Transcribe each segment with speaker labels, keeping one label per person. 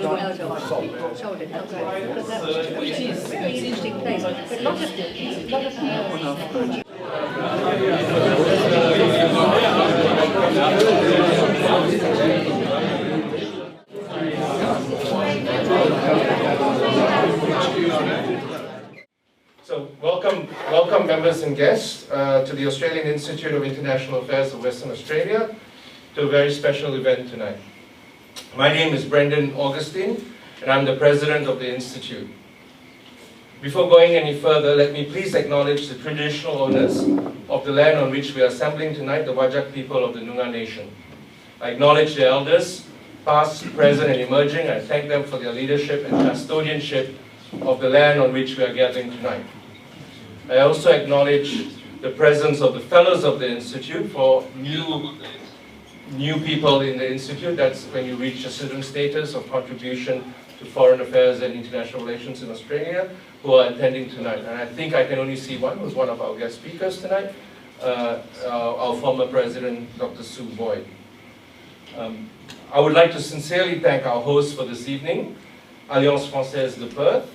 Speaker 1: shoulder, because that was a very interesting place. But a lot of
Speaker 2: So welcome members and guests to the Australian Institute of International Affairs of Western Australia, to a very special event tonight. My name is Brendan Augustine, and I'm the president of the Institute. Before going any further, let me please acknowledge the traditional owners of the land on which we are assembling tonight, the Whadjuk people of the Noongar Nation. I acknowledge the elders, past, present, and emerging. I thank them for their leadership and custodianship of the land on which we are gathering tonight. I also acknowledge the presence of the fellows of the Institute. For new people in the Institute, that's when you reach a certain status of contribution to foreign affairs and international relations in Australia, who are attending tonight. And I think I can only see one, who's one of our guest speakers tonight, our former president, Dr. Sue Boyd. I would like to sincerely thank our hosts for this evening, Alliance Française de Perth.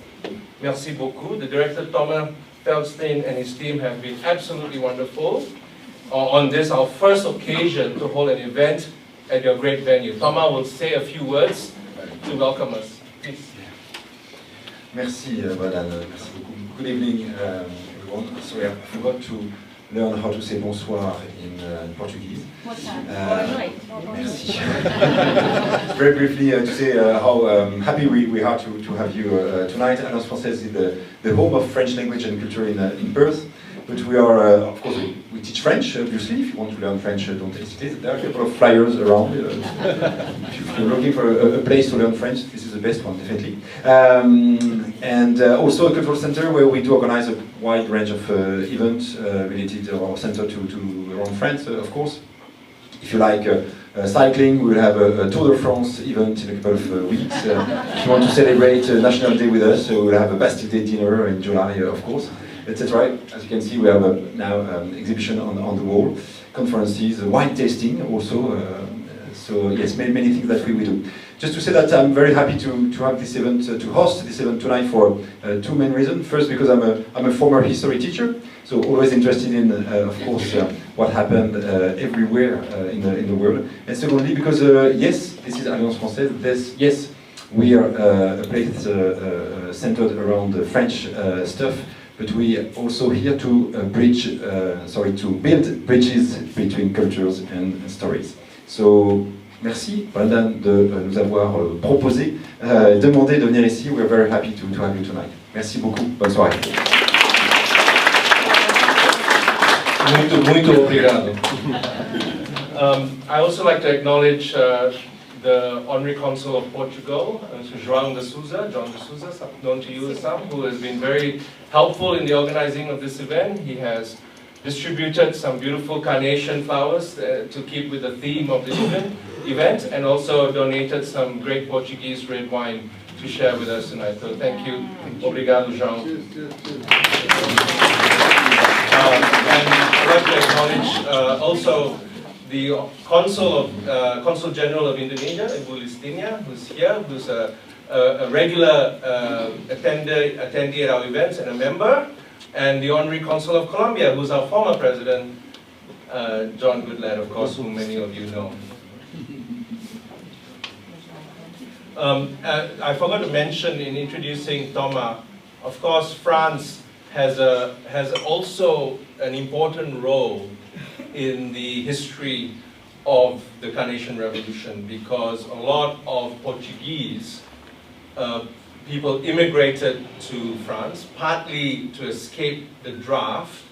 Speaker 2: Merci beaucoup. The director, Thomas Feldstein, and his team have been absolutely wonderful on this, our first occasion to hold an event at your great venue. Thomas will say a few words to welcome us. Please.
Speaker 3: Merci, Brendan. Merci beaucoup. Good evening, everyone. Sorry, I forgot to learn how to say bonsoir in Portuguese. Merci. Very briefly to say how happy we are to have you tonight. Alliance Française is the home of French language and culture in Perth. But we are, of course, we teach French, obviously. If you want to learn French, don't hesitate. There are a couple of flyers around. If you're looking for a place to learn French, this is the best one, definitely. And also a cultural center where we do organize a wide range of events related to our center to around France, of course. If you like cycling, we will have a Tour de France event in a couple of weeks. If you want to celebrate National Day with us, we will have a Bastille Day dinner in July, of course. Etc. As you can see, we have now exhibition on the wall, conferences, wine tasting also. So yes, many things that we will do. Just to say that I'm very happy to have this event, to host this event tonight for two main reasons. First, because I'm a former history teacher, so always interested in, of course, what happened everywhere in the world. And secondly, because yes, this is Alliance Française. Yes, we are a place centered around the French stuff. But we are also here to to build bridges between cultures and stories. So, merci, Brendan, de nous avoir proposé, demandé de venir ici. We are very happy to have you tonight. Merci beaucoup. Bonne soirée.
Speaker 2: Muito obrigado. I also like to acknowledge the Honorary Consul of Portugal, Mr. John de Souza, known to you as some, who has been very helpful in the organizing of this event. He has distributed some beautiful carnation flowers to keep with the theme of the event, and also donated some great Portuguese red wine to share with us tonight. So thank you. Obrigado, João. And I'd like to acknowledge also the Consul General of Indonesia, Ibu Listinia, who's here, who's a regular attendee at our events and a member, and the Honorary Consul of Colombia, who's our former president, John Goodlad, of course, whom many of you know. I forgot to mention in introducing Thomas, of course, France has also an important role in the history of the Carnation Revolution, because a lot of Portuguese people immigrated to France, partly to escape the draft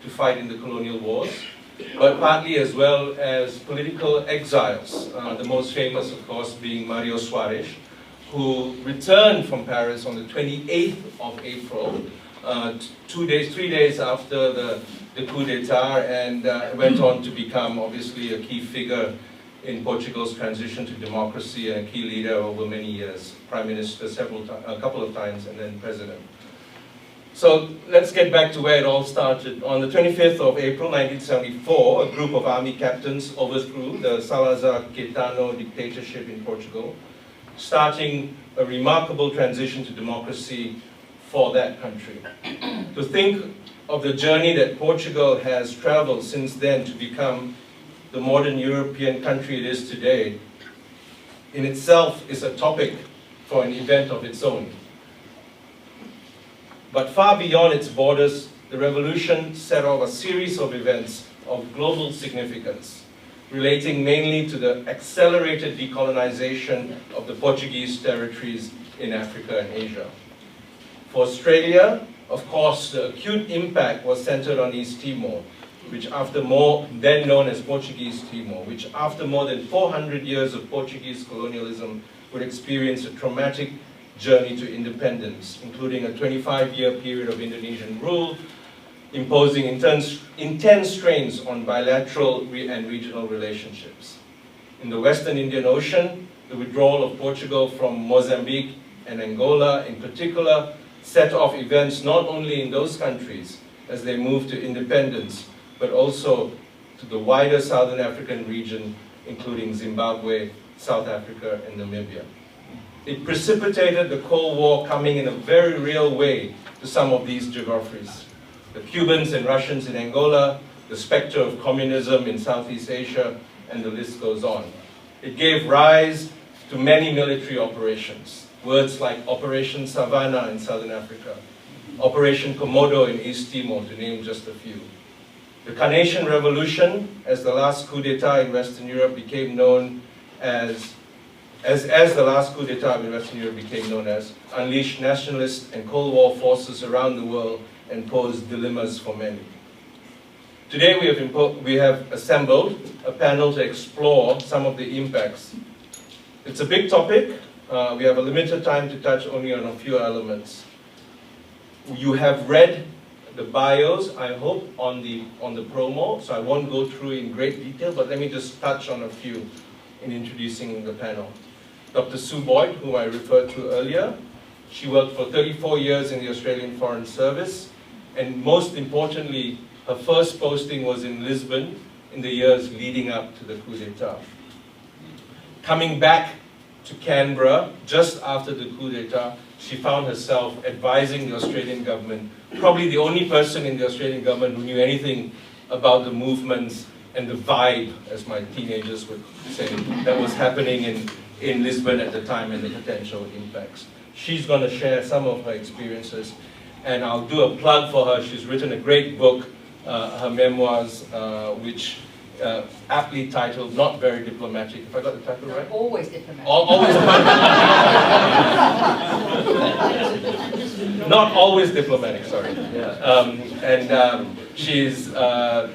Speaker 2: to fight in the colonial wars, but partly as well as political exiles, the most famous, of course, being Mario Soares, who returned from Paris on the 28th of April, 3 days after the coup d'etat, and went on to become obviously a key figure in Portugal's transition to democracy and a key leader over many years, prime minister a couple of times, and then president. So let's get back to where it all started. On the 25th of April 1974, a group of army captains overthrew the Salazar-Caetano dictatorship in Portugal starting a remarkable transition to democracy for that country. To think of the journey that Portugal has traveled since then to become the modern European country it is today, in itself is a topic for an event of its own. But far beyond its borders, the revolution set off a series of events of global significance, relating mainly to the accelerated decolonization of the Portuguese territories in Africa and Asia. For Australia, of course, the acute impact was centered on East Timor, then known as Portuguese Timor, which after more than 400 years of Portuguese colonialism would experience a traumatic journey to independence, including a 25-year period of Indonesian rule, imposing intense strains on bilateral and regional relationships. In the Western Indian Ocean, the withdrawal of Portugal from Mozambique and Angola in particular set off events not only in those countries as they moved to independence, but also to the wider Southern African region, including Zimbabwe, South Africa, and Namibia. It precipitated the Cold War coming in a very real way to some of these geographies. The Cubans and Russians in Angola, the specter of communism in Southeast Asia, and the list goes on. It gave rise to many military operations. Words like Operation Savannah in Southern Africa, Operation Komodo in East Timor, to name just a few. The Carnation Revolution, as the last coup d'etat in Western Europe became known as the last coup d'etat in Western Europe became known as, unleashed nationalist and Cold War forces around the world and posed dilemmas for many. Today we have assembled a panel to explore some of the impacts. It's a big topic. We have a limited time to touch only on a few elements. You have read the bios, I hope, on the promo, so I won't go through in great detail, but let me just touch on a few in introducing the panel. Dr. Sue Boyd, whom I referred to earlier, she worked for 34 years in the Australian Foreign Service, and most importantly, her first posting was in Lisbon in the years leading up to the coup d'etat. Coming back to Canberra just after the coup d'etat, she found herself advising the Australian government, probably the only person in the Australian government who knew anything about the movements and the vibe, as my teenagers would say, that was happening in Lisbon at the time and the potential impacts. She's going to share some of her experiences, and I'll do a plug for her. She's written a great book, her memoirs, which aptly titled Not Very Diplomatic. If I got the title right?
Speaker 1: Always diplomatic.
Speaker 2: Always Not always diplomatic, sorry. Yeah. She's a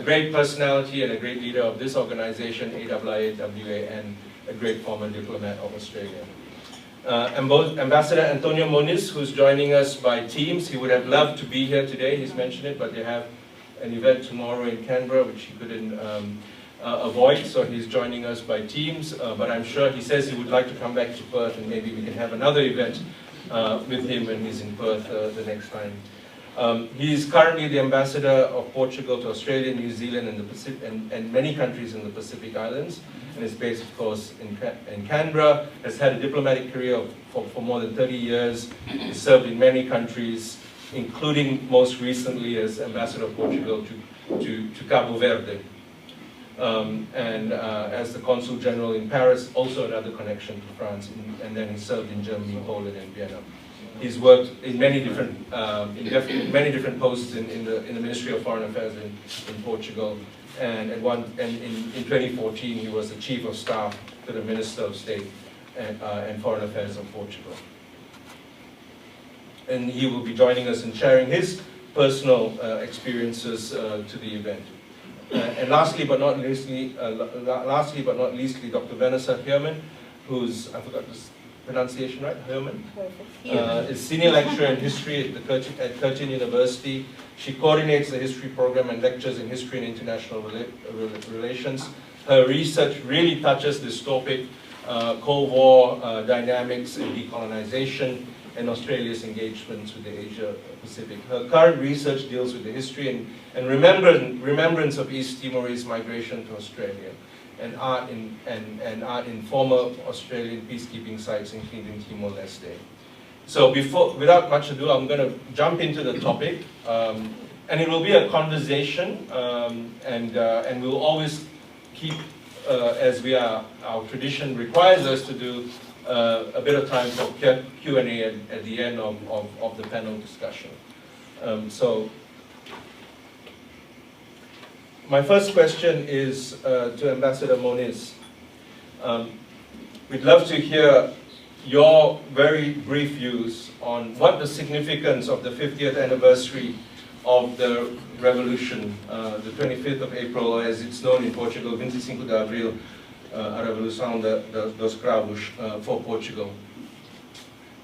Speaker 2: great personality and a great leader of this organization, AIIAWA, and a great former diplomat of Australia. Ambassador Antonio Moniz, who's joining us by Teams. He would have loved to be here today, he's mentioned it, but they have an event tomorrow in Canberra, which he couldn't avoid, so he's joining us by Teams, but I'm sure he says he would like to come back to Perth, and maybe we can have another event with him when he's in Perth the next time. He's currently the ambassador of Portugal to Australia, New Zealand, and, the Pacific, and many countries in the Pacific Islands, and is based, of course, in Canberra. Has had a diplomatic career for more than 30 years. He's served in many countries, including most recently as ambassador of Portugal to Cabo Verde. And as the Consul General in Paris, also another connection to France, and then he served in Germany, Poland, and Vienna. He's worked in many different posts in the Ministry of Foreign Affairs in Portugal, and in 2014 he was the Chief of Staff to the Minister of State and Foreign Affairs of Portugal. And he will be joining us and sharing his personal experiences to the event. And lastly but not leastly, Dr. Vanessa Herman, who's, I forgot this pronunciation right, Herman? Is senior lecturer in history at Curtin University. She coordinates the history program and lectures in history and international relations. Her research really touches this topic, Cold War dynamics and decolonization, and Australia's engagements with the Asia-Pacific. Her current research deals with the history and remembrance of East Timorese migration to Australia. and art in former Australian peacekeeping sites, including Timor-Leste. So without much ado, I'm going to jump into the topic, and it will be a conversation, and we'll always keep, as our tradition requires us to do, a bit of time for Q&A at the end of the panel discussion. So my first question is to Ambassador Moniz. We'd love to hear your very brief views on what the significance of the 50th anniversary of the revolution, the 25th of April, or as it's known in Portugal, 25 de Abril, a Revolução dos Cravos for Portugal.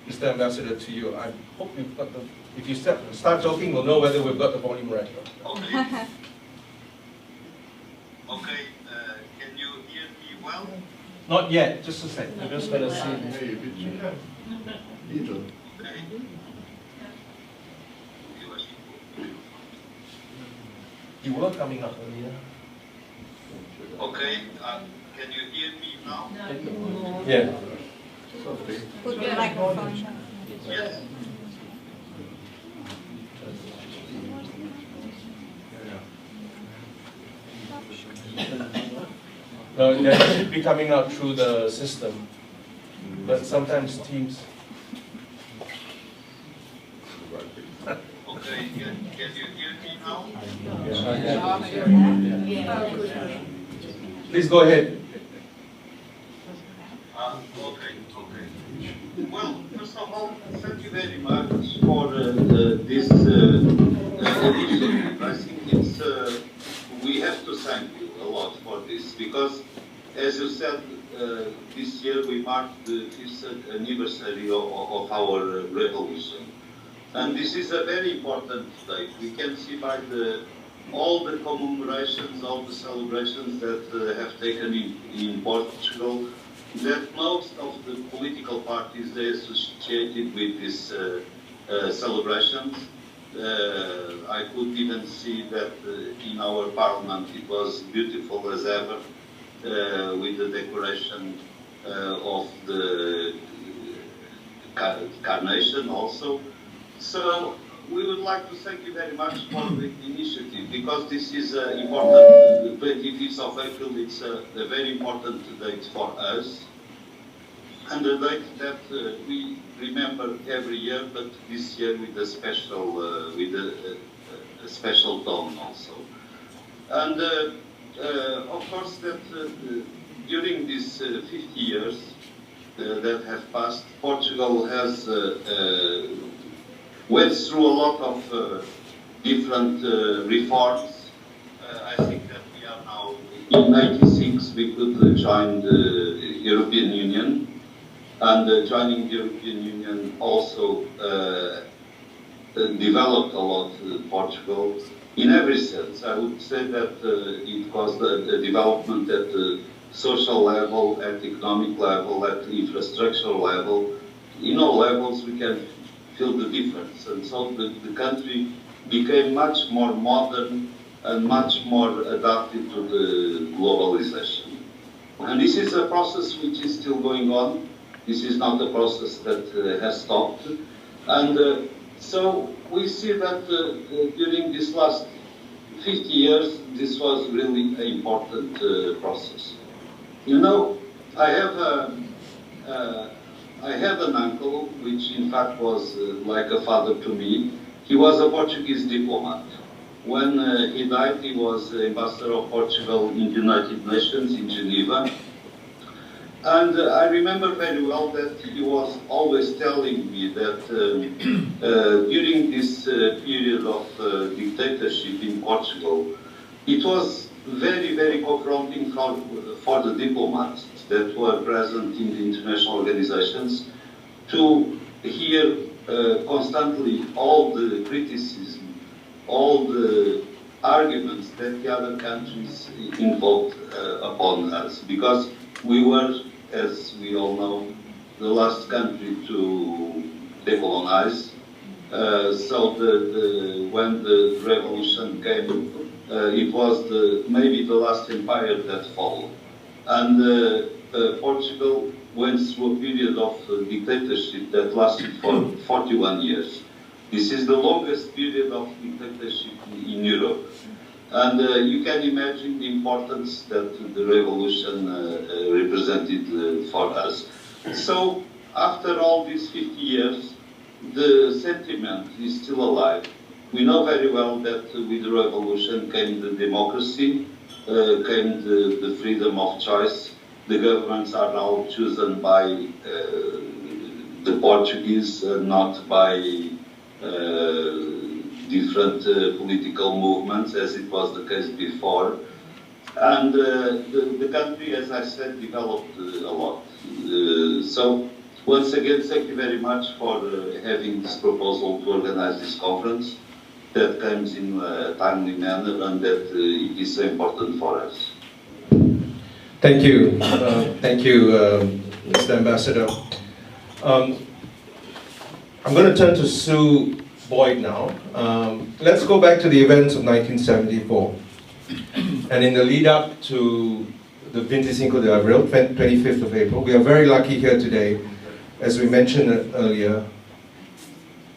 Speaker 2: Mr. Ambassador, to you. I hope you've got the, if you start talking, we'll know whether we've got the volume right.
Speaker 4: Okay. Okay, can you hear me well?
Speaker 2: Not yet, just a second. I'm just going to see. You were coming up earlier.
Speaker 4: Okay, can you hear me now?
Speaker 2: Yeah.
Speaker 1: Put your microphone.
Speaker 4: Yes.
Speaker 2: No, that should be coming out through the system, but sometimes Teams.
Speaker 4: Okay, can you hear me now?
Speaker 2: Please go ahead.
Speaker 4: Okay. Well, first of all, thank you very much for this edition. I think it's we have to thank you a lot for this, because, as you said, this year we marked the 5th anniversary of our revolution. And this is a very important date. We can see by all the commemorations, all the celebrations that have taken in Portugal, that most of the political parties they associated with these celebrations. I could even see that in our parliament it was beautiful as ever, with the decoration of the Carnation also. So we would like to thank you very much for the initiative, because this is important. The 25th of April, it's a very important date for us, and a date that we remember every year, but this year with a special special tone also. And of course that during these 50 years that have passed, Portugal has went through a lot of different reforms. I think that we are now in '96 we could join the European Union. And joining the European Union also developed a lot Portugal in every sense. I would say that it was the development at the social level, at the economic level, at the infrastructural level. In all levels we can feel the difference. And so the country became much more modern and much more adapted to the globalization. And this is a process which is still going on. This is not a process that has stopped. And so we see that during this last 50 years, this was really an important process. You know, I had an uncle, which in fact was like a father to me. He was a Portuguese diplomat. When he died, he was ambassador of Portugal in the United Nations in Geneva. And I remember very well that he was always telling me that during this period of dictatorship in Portugal, it was very, very confronting for the diplomats that were present in the international organizations to hear constantly all the criticism, all the arguments that the other countries invoked upon us, because we were, as we all know, the last country to decolonize. So when the revolution came, it was maybe the last empire that followed. And Portugal went through a period of dictatorship that lasted for 41 years. This is the longest period of dictatorship in Europe. And you can imagine the importance that the revolution represented for us. So, after all these 50 years, the sentiment is still alive. We know very well that with the revolution came the democracy, came the freedom of choice. The governments are now chosen by the Portuguese, not by different political movements, as it was the case before. And the country, as I said, developed a lot. So, once again, thank you very much for having this proposal to organize this conference that comes in a timely manner and that it is so important for us.
Speaker 2: Thank you. Thank you, Mr. Ambassador. I'm going to turn to Sue Boyd now. Let's go back to the events of 1974. And in the lead up to the 25 de Abril, 25th of April, we are very lucky here today. As we mentioned earlier,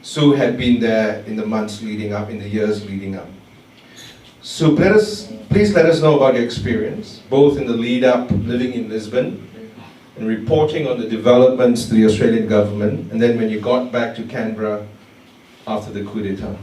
Speaker 2: Sue had been there in the months leading up, in the years leading up. Sue, please let us know about your experience, both in the lead up, living in Lisbon, and reporting on the developments to the Australian government, and then when you got back to Canberra after the coup d'etat.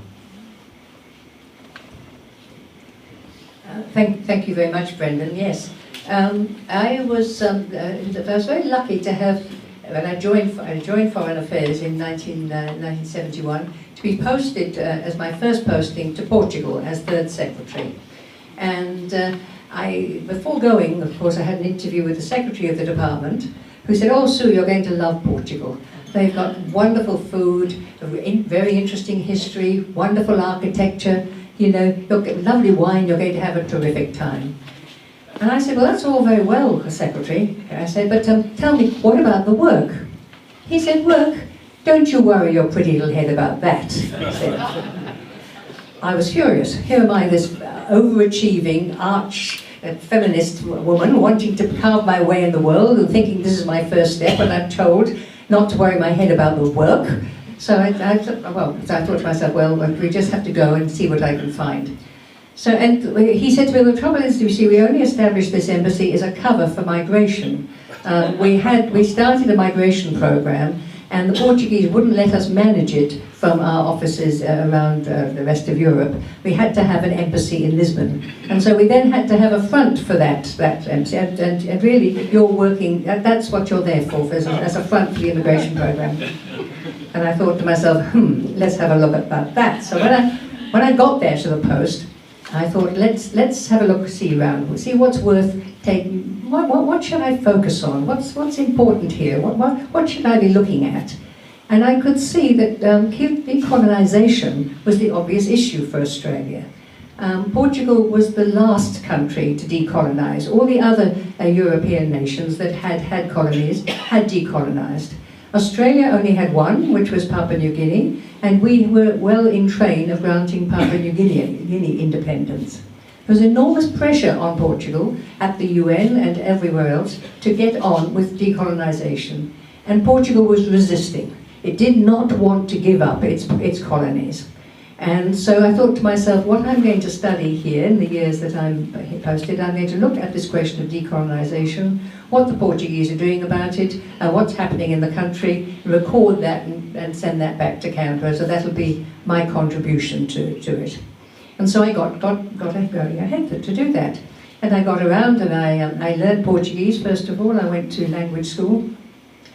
Speaker 1: Thank you very much, Brendan. Yes, I was very lucky to have, when I joined Foreign Affairs in 1971, to be posted as my first posting to Portugal as third secretary. And before going, of course, I had an interview with the secretary of the department, who said, "Oh, Sue, you're going to love Portugal. They've got wonderful food, a very interesting history, wonderful architecture. You know, you'll get lovely wine. You're going to have a terrific time." And I said, "Well, that's all very well, Secretary." I said, "But tell me, what about the work?" He said, "Work? Don't you worry your pretty little head about that." He said. I was furious. Here am I, this overachieving, arch feminist woman, wanting to carve my way in the world and thinking this is my first step, and I'm told not to worry my head about the work. So I thought to myself, well, we just have to go and see what I can find. So, and he said to me, "The trouble is, you see, we only established this embassy as a cover for migration. We started a migration program, and the Portuguese wouldn't let us manage it from our offices around the rest of Europe. We had to have an embassy in Lisbon. And so we then had to have a front for that embassy. And really, you're working, that's what you're there for, as a front for the immigration program." And I thought to myself, let's have a look at that. So when I got there to the post, I thought, let's have a look, see around, see what's worth taking. What should I focus on? What's important here? What should I be looking at? And I could see that decolonisation was the obvious issue for Australia. Portugal was the last country to decolonise. All the other European nations that had colonies had decolonised. Australia only had one, which was Papua New Guinea, and we were well in train of granting Papua New Guinea independence. There was enormous pressure on Portugal at the UN and everywhere else to get on with decolonisation, and Portugal was resisting. It did not want to give up its colonies. And so I thought to myself, what I'm going to study here in the years that I'm posted, I'm going to look at this question of decolonisation, what the Portuguese are doing about it, what's happening in the country, record that and send that back to Canberra. So that'll be my contribution to it. And so I got going ahead to do that. And I got around and I learned Portuguese, first of all. I went to language school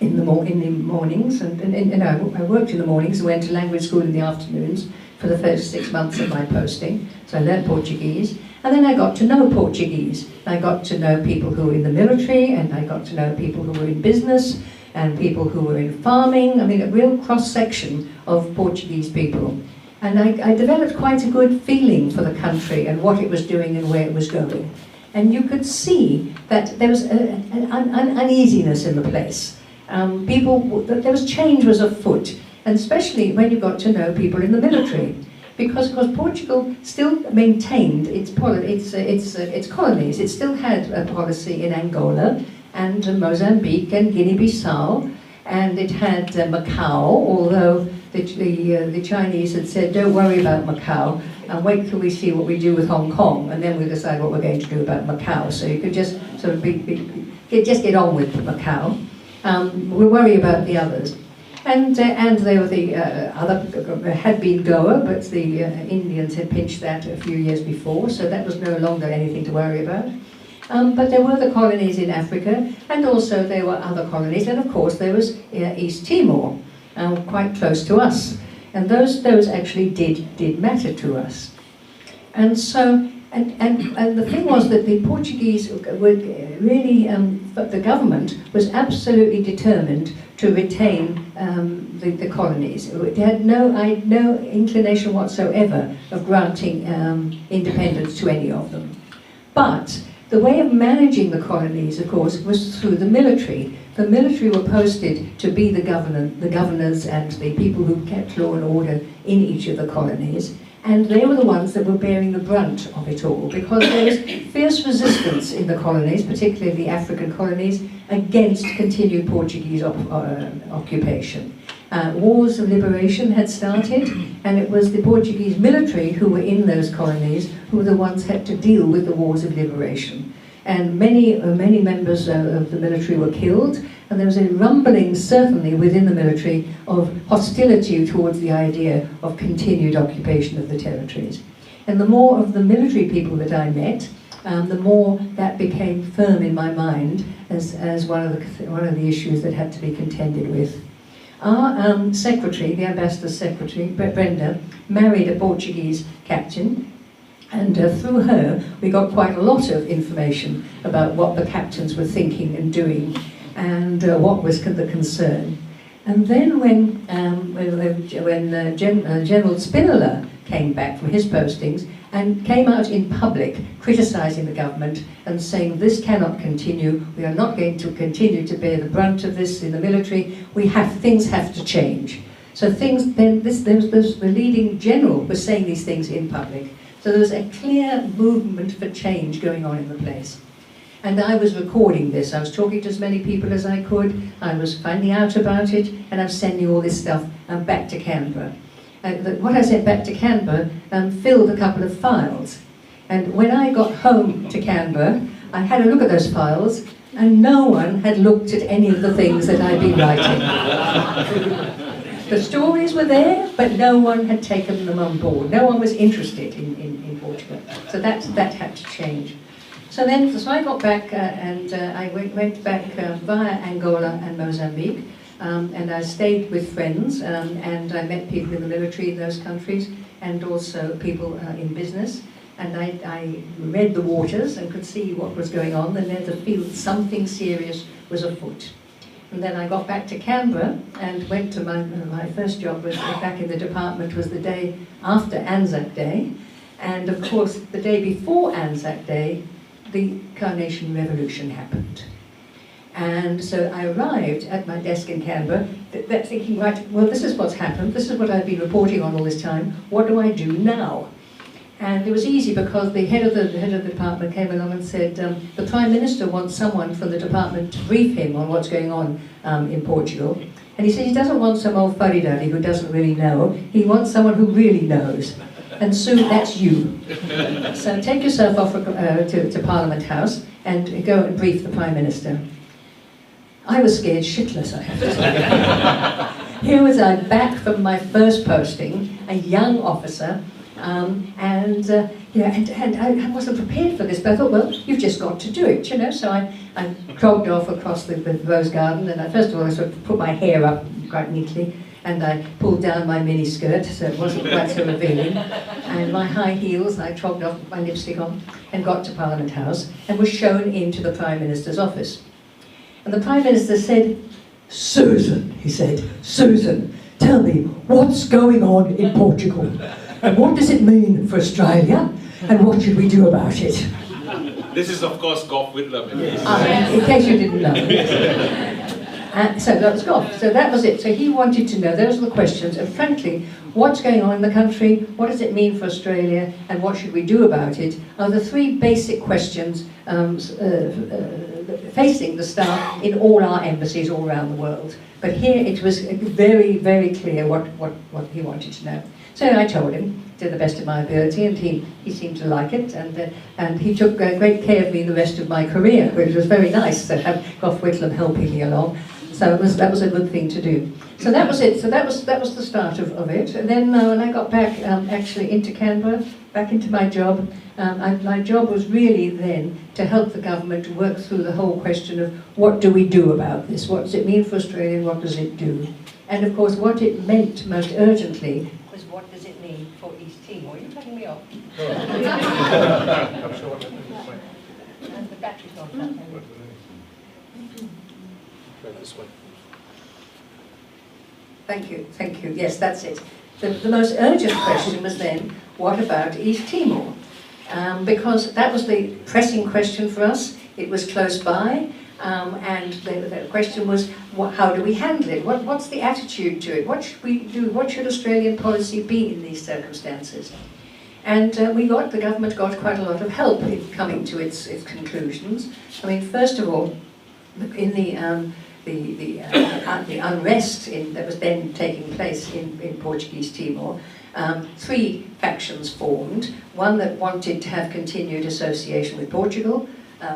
Speaker 1: in the mornings, and I worked in the mornings and went to language school in the afternoons for the first 6 months of my posting. So I learned Portuguese, and then I got to know Portuguese. I got to know people who were in the military, and I got to know people who were in business, and people who were in farming. I mean, a real cross-section of Portuguese people. And I developed quite a good feeling for the country and what it was doing and where it was going. And you could see that there was an uneasiness in the place. There was change was afoot, and especially when you got to know people in the military. because Portugal still maintained its colonies. It still had a policy in Angola and Mozambique and Guinea-Bissau, and it had Macau, although the Chinese had said, don't worry about Macau, and wait till we see what we do with Hong Kong, and then we'll decide what we're going to do about Macau. So you could just sort of just get on with Macau. We'll worry about the others. And they were the other, had been Goa, but the Indians had pinched that a few years before, so that was no longer anything to worry about. But there were the colonies in Africa, and also there were other colonies, and of course there was East Timor, quite close to us. And those actually did matter to us. And so, and the thing was that the Portuguese were really, the government was absolutely determined to retain the colonies. It had no inclination whatsoever of granting independence to any of them. But the way of managing the colonies, of course, was through the military. The military were posted to be the governors and the people who kept law and order in each of the colonies. And they were the ones that were bearing the brunt of it all, because there was fierce resistance in the colonies, particularly the African colonies, against continued Portuguese occupation. Wars of liberation had started, and it was the Portuguese military who were in those colonies who were the ones who had to deal with the wars of liberation. And many members of the military were killed, and there was a rumbling, certainly within the military, of hostility towards the idea of continued occupation of the territories. And the more of the military people that I met, the more that became firm in my mind as one of the issues that had to be contended with. Our secretary, the ambassador's secretary, Brenda, married a Portuguese captain, and through her we got quite a lot of information about what the captains were thinking and doing, and what was the concern. And then when General Spinola came back from his postings and came out in public criticising the government and saying this cannot continue, we are not going to continue to bear the brunt of this in the military, things have to change. So the leading general was saying these things in public. So there was a clear movement for change going on in the place. And I was recording this. I was talking to as many people as I could. I was finding out about it, and I was sending all this stuff back to Canberra. What I sent back to Canberra filled a couple of files. And when I got home to Canberra, I had a look at those files, and no one had looked at any of the things that I'd been writing. The stories were there, but no one had taken them on board. No one was interested in Portugal. So that had to change. So I got back and I went back via Angola and Mozambique, and I stayed with friends, and I met people in the military in those countries, and also people in business. And I read the waters and could see what was going on, and there to feel something serious was afoot. And then I got back to Canberra and went to my first job was back in the department was the day after Anzac Day. And of course, the day before Anzac Day, the Carnation Revolution happened. And so I arrived at my desk in Canberra, thinking, right, well, this is what's happened, this is what I've been reporting on all this time, what do I do now? And it was easy because the head of the department came along and said, the Prime Minister wants someone from the department to brief him on what's going on in Portugal. And he said he doesn't want some old fuddy-duddy who doesn't really know, he wants someone who really knows. And soon that's you. So take yourself off to Parliament House and go and brief the Prime Minister. I was scared shitless, I have to say. Here was I back from my first posting, a young officer, and I wasn't prepared for this, but I thought, well, you've just got to do it, you know. So I trogged off across the rose garden, and first of all I sort of put my hair up quite neatly, and I pulled down my mini skirt so it wasn't quite so revealing, and my high heels, and I trogged off with my lipstick on, and got to Parliament House, and was shown into the Prime Minister's office. And the Prime Minister said, "Susan," he said, "Susan, tell me, what's going on in Portugal? And what does it mean for Australia? And what should we do about it?"
Speaker 5: This is, of course, Gough Whitlam.
Speaker 1: In case you didn't know. So that was Gough. So that was it. So he wanted to know, those were the questions. And frankly, what's going on in the country, what does it mean for Australia, and what should we do about it, are the three basic questions facing the staff in all our embassies all around the world. But here it was very, very clear what he wanted to know. So I told him, to the best of my ability, and he seemed to like it, and he took great care of me the rest of my career, which was very nice to have Gough Whitlam helping me along. So that was a good thing to do. So that was it. So that was the start of it. And then when I got back actually into Canberra, back into my job, my job was really then to help the government to work through the whole question of what do we do about this? What does it mean for Australia? What does it do? And of course, what it meant most urgently was what does it mean for East Timor? Are you cutting me off?
Speaker 2: I'm sure what
Speaker 1: And the battery's not
Speaker 2: this way.
Speaker 1: Thank you. Yes, that's it. The most urgent question was then, what about East Timor? Because that was the pressing question for us. It was close by, and the question was, how do we handle it? What's the attitude to it? What should we do? What should Australian policy be in these circumstances? And the government got quite a lot of help in coming to its conclusions. I mean, first of all, in the unrest that was then taking place in Portuguese Timor, three factions formed. One that wanted to have continued association with Portugal,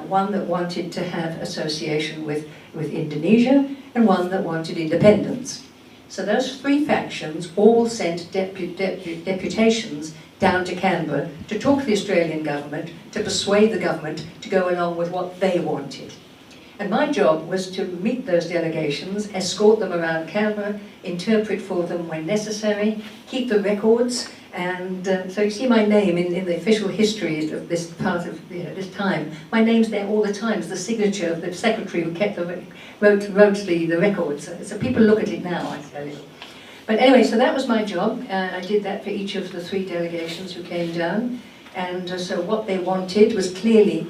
Speaker 1: one that wanted to have association with Indonesia, and one that wanted independence. So those three factions all sent deputations down to Canberra to talk to the Australian government, to persuade the government to go along with what they wanted. And my job was to meet those delegations, escort them around Canberra, interpret for them when necessary, keep the records, and so you see my name in the official history of this part of this time. My name's there all the time. It's the signature of the secretary who kept wrote the records. So people look at it now, I tell you. But anyway, so that was my job. I did that for each of the three delegations who came down. And so what they wanted was clearly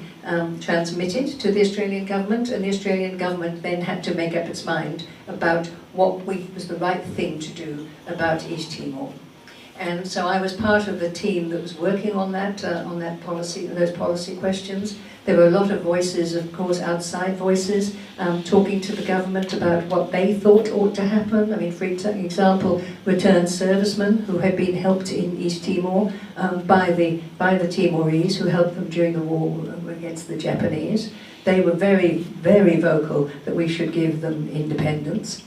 Speaker 1: transmitted to the Australian government, and the Australian government then had to make up its mind about what was the right thing to do about East Timor. And so I was part of the team that was working on that policy, those policy questions. There were a lot of voices, of course, outside voices, talking to the government about what they thought ought to happen. I mean, for example, returned servicemen who had been helped in East Timor by the Timorese who helped them during the war against the Japanese. They were very, very vocal that we should give them independence.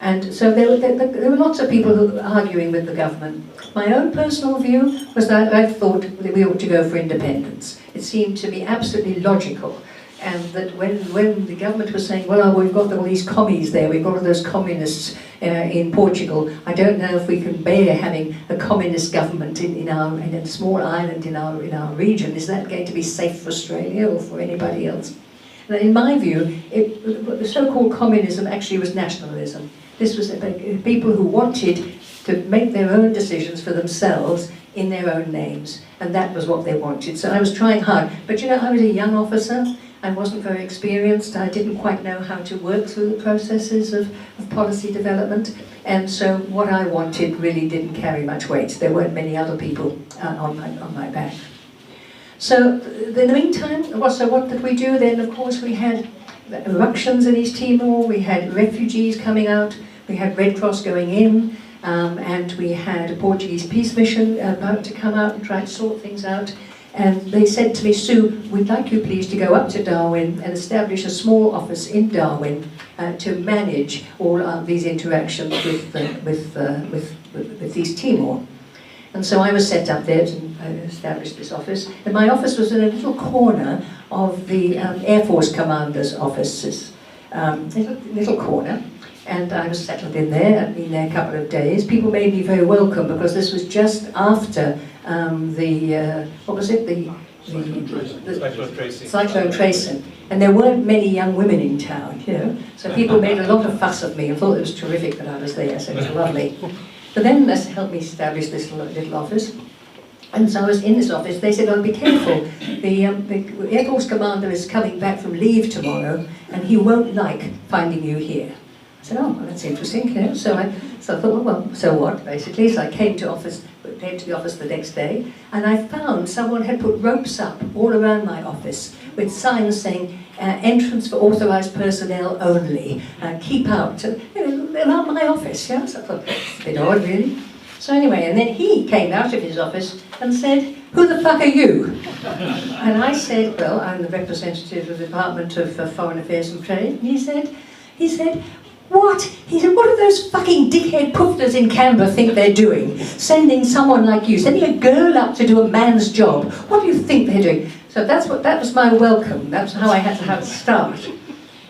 Speaker 1: And so there were lots of people who were arguing with the government. My own personal view was that I thought that we ought to go for independence. It seemed to be absolutely logical. And that when the government was saying, well, we've got all these commies there, we've got all those communists in Portugal, I don't know if we can bear having a communist government in a small island in our region. Is that going to be safe for Australia or for anybody else? And in my view, the so-called communism actually was nationalism. This was people who wanted to make their own decisions for themselves in their own names, and that was what they wanted. So I was trying hard, but I was a young officer. I wasn't very experienced. I didn't quite know how to work through the processes of policy development, and so what I wanted really didn't carry much weight. There weren't many other people on my back. So in the meantime, so what did we do then? Of course, we had eruptions in East Timor, we had refugees coming out, we had Red Cross going in, and we had a Portuguese peace mission about to come out and try to sort things out. And they said to me, Sue, we'd like you please to go up to Darwin and establish a small office in Darwin to manage all these interactions with East Timor. And so I was set up there to establish this office. And my office was in a little corner of the Air Force Commander's offices. Little corner. And I was settled in there. I'd been there a couple of days. People made me very welcome because this was just after what was it? The Cyclone Tracy. And there weren't many young women in town, So people made a lot of fuss of me and thought it was terrific that I was there, so it was lovely. But then this helped me establish this little office. And so I was in this office. They said, oh, be careful. The Air Force Commander is coming back from leave tomorrow, and he won't like finding you here. I said, oh, well, that's interesting. So I So I thought, well, so what, basically? So I came to the office the next day, and I found someone had put ropes up all around my office with signs saying, entrance for authorised personnel only, keep out, around my office, yeah? So I thought, it's a bit odd, really. So anyway, and then he came out of his office and said, who the fuck are you? And I said, well, I'm the representative of the Department of Foreign Affairs and Trade. And he said, what? He said, what do those fucking dickhead pufters in Canberra think they're doing? Sending someone like you, sending a girl up to do a man's job. What do you think they're doing? So that was my welcome. That's how I had to have a start.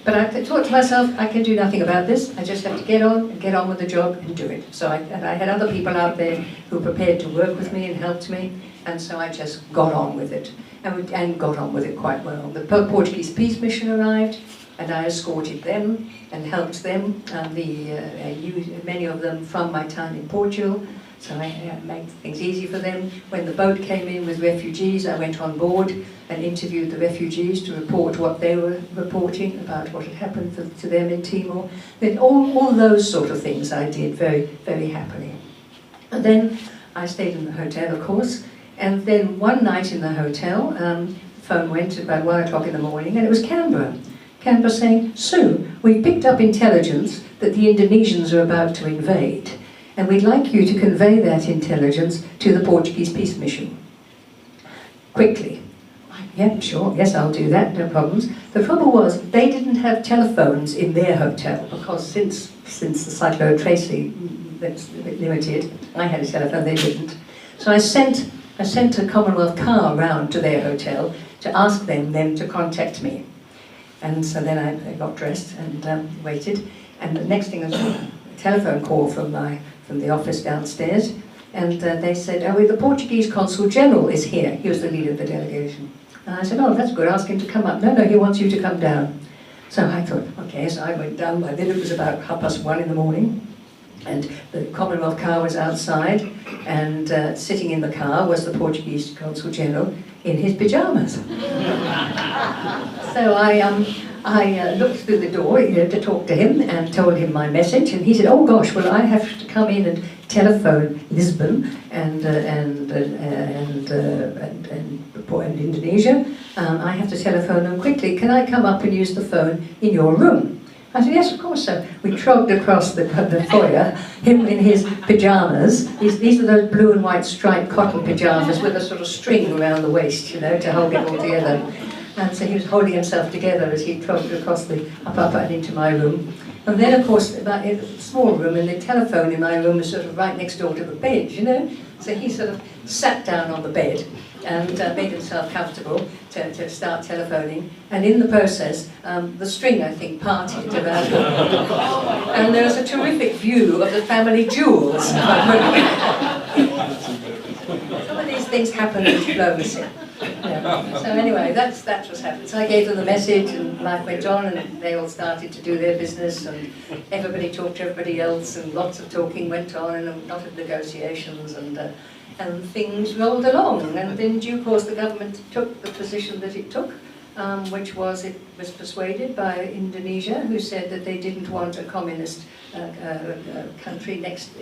Speaker 1: But I thought to myself, I can do nothing about this. I just have to get on with the job and do it. So I had other people out there who were prepared to work with me and helped me. And so I just got on with it. And got on with it quite well. The Portuguese peace mission arrived, and I escorted them and helped them. I used many of them from my time in Portugal. So I made things easy for them. When the boat came in with refugees, I went on board and interviewed the refugees to report what they were reporting about what had happened to them in Timor. Then all those sort of things I did very, very happily. And then I stayed in the hotel, of course. And then one night in the hotel, the phone went at about 1 o'clock in the morning, and it was Canberra. Canberra saying, Sue, we've picked up intelligence that the Indonesians are about to invade. And we'd like you to convey that intelligence to the Portuguese peace mission. Quickly. Yeah, sure, yes, I'll do that, no problems. The trouble was, they didn't have telephones in their hotel, because since the Cyclone Tracy, that's limited, I had a telephone, they didn't. So I sent a Commonwealth car round to their hotel to ask them to contact me. And so then I got dressed and waited, and the next thing was a telephone call from the office downstairs, and they said, oh, the Portuguese Consul General is here. He was the leader of the delegation. And I said, oh, that's good, ask him to come up. No, he wants you to come down. So I thought, okay, so I went down. By then it was about 1:30 in the morning, and the Commonwealth car was outside, and sitting in the car was the Portuguese Consul General in his pyjamas. So I looked through the door to talk to him and told him my message, and he said, oh gosh, well I have to come in and telephone Lisbon and Indonesia. I have to telephone them quickly. Can I come up and use the phone in your room? I said, yes, of course, sir. We trogged across the foyer, him in his pyjamas. These are those blue and white striped cotton pyjamas with a sort of string around the waist, to hold it all together. And so he was holding himself together as he trotted across the up and into my room. And then, of course, about a small room, and the telephone in my room was sort of right next door to the bed, So he sort of sat down on the bed and made himself comfortable to start telephoning. And in the process, the string, I think, parted around him. And there was a terrific view of the family jewels. Some of these things happen in diplomacy. Yeah. So anyway, that's what happened. So I gave them the message, and life went on, and they all started to do their business, and everybody talked to everybody else, and lots of talking went on, and a lot of negotiations, and things rolled along. And in due course, the government took the position that it took, which was it was persuaded by Indonesia, who said that they didn't want a communist country next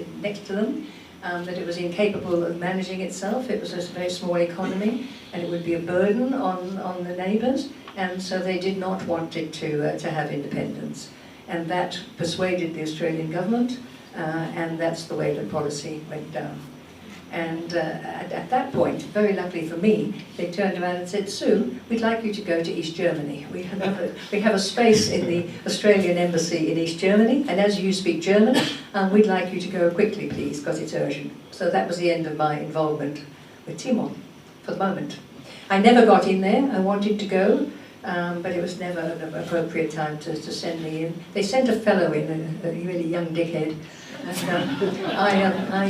Speaker 1: to them. That it was incapable of managing itself. It was a very small economy, and it would be a burden on the neighbours, and so they did not want it to have independence. And that persuaded the Australian government, and that's the way the policy went down. And at that point, very luckily for me, they turned around and said, Sue, we'd like you to go to East Germany. We have a space in the Australian embassy in East Germany, and as you speak German, we'd like you to go quickly, please, because it's urgent. So that was the end of my involvement with Timor, for the moment. I never got in there. I wanted to go, but it was never an appropriate time to send me in. They sent a fellow in, a really young dickhead, and I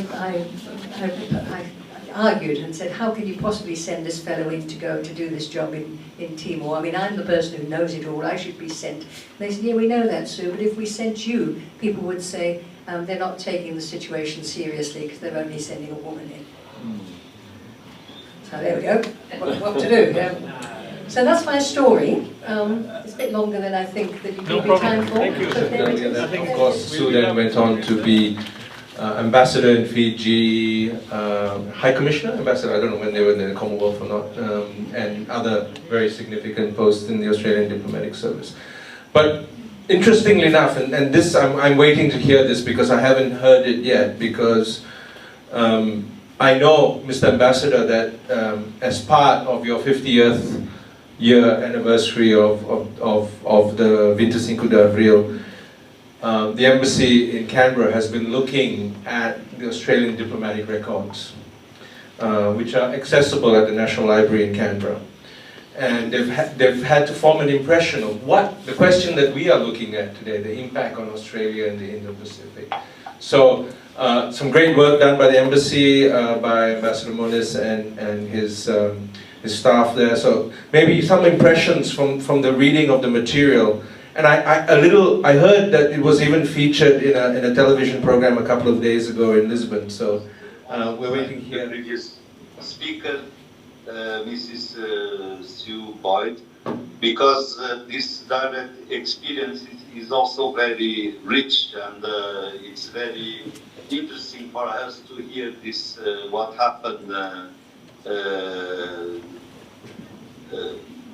Speaker 1: argued and said, how can you possibly send this fellow in to go to do this job in Timor? I mean, I'm the person who knows it all, I should be sent. And they said, yeah, we know that, Sue, but if we sent you, people would say they're not taking the situation seriously because they're only sending a woman in. So there we go, what to do. So that's my story. It's a bit longer than I think that you give me time for.
Speaker 2: Thank you. I think, of course, Sue then went on to be ambassador in Fiji, High Commissioner, ambassador, I don't know when they were in the Commonwealth or not, and other very significant posts in the Australian diplomatic service. But interestingly enough, and this I'm waiting to hear this because I haven't heard it yet, because I know, Mr. Ambassador, that as part of your 50th year anniversary of the 25 de Abril, the embassy in Canberra has been looking at the Australian diplomatic records, which are accessible at the National Library in Canberra. And they've had to form an impression of what the question that we are looking at today, the impact on Australia and the Indo-Pacific. So some great work done by the embassy, by Ambassador Moniz and his staff there. So maybe some impressions from the reading of the material. And I heard that it was even featured in a television program a couple of days ago in Lisbon. So we're waiting here.
Speaker 4: The previous speaker, Mrs. Sue Boyd, because this direct experience is also very rich, and it's very interesting for us to hear this, what happened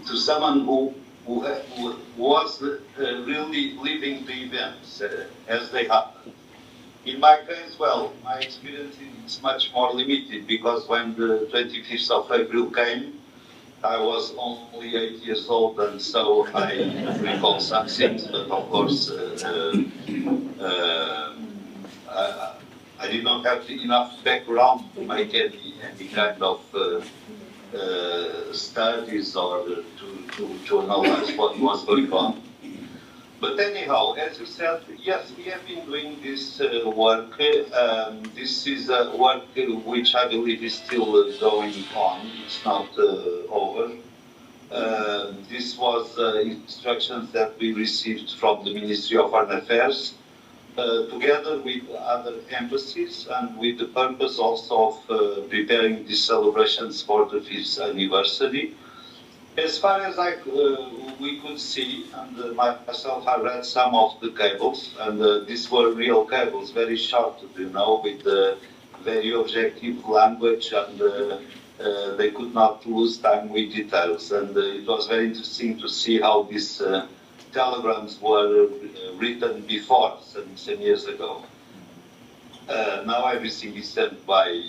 Speaker 4: to someone who was really living the events as they happened. In my case, well, my experience is much more limited, because when the 25th of April came, I was only 8 years old, and so I recall some things, but of course I did not have enough background to make any kind of studies or to analyze what was going on. But anyhow, as you said, yes, we have been doing this work. This is a work which I believe is still going on. It's not over. This was instructions that we received from the Ministry of Foreign Affairs, together with other embassies, and with the purpose also of preparing these celebrations for the 5th anniversary. As far as we could see, and myself, I read some of the cables, and these were real cables, very short, you know, with very objective language, and they could not lose time with details. And it was very interesting to see how these telegrams were written before, some years ago. Now everything is sent by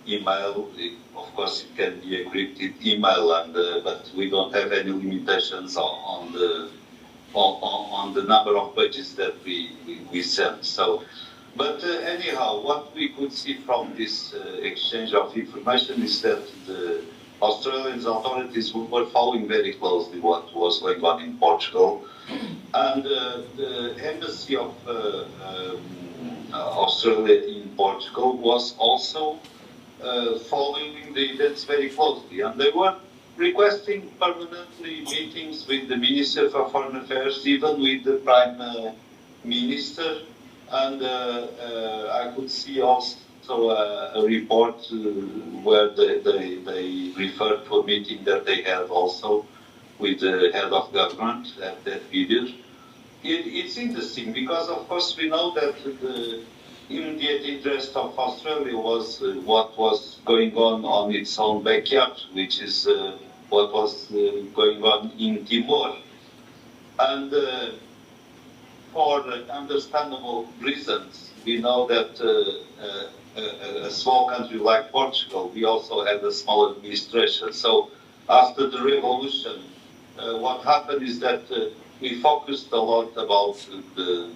Speaker 4: email. Of course, it can be a encrypted email, and but we don't have any limitations on the number of pages that we send. So, but anyhow, what we could see from this exchange of information is that the Australian authorities were following very closely what was going on in Portugal, and the embassy of Australia in Portugal was also following the events very closely, and they were requesting permanently meetings with the Minister for Foreign Affairs, even with the Prime Minister, and I could see also a report where they referred to a meeting that they had also with the head of government at that period. It's interesting because, of course, we know that the immediate interest of Australia was what was going on its own backyard, which is what was going on in Timor. And for understandable reasons, we know that a small country like Portugal, we also had a small administration. So after the revolution, what happened is that we focused a lot about the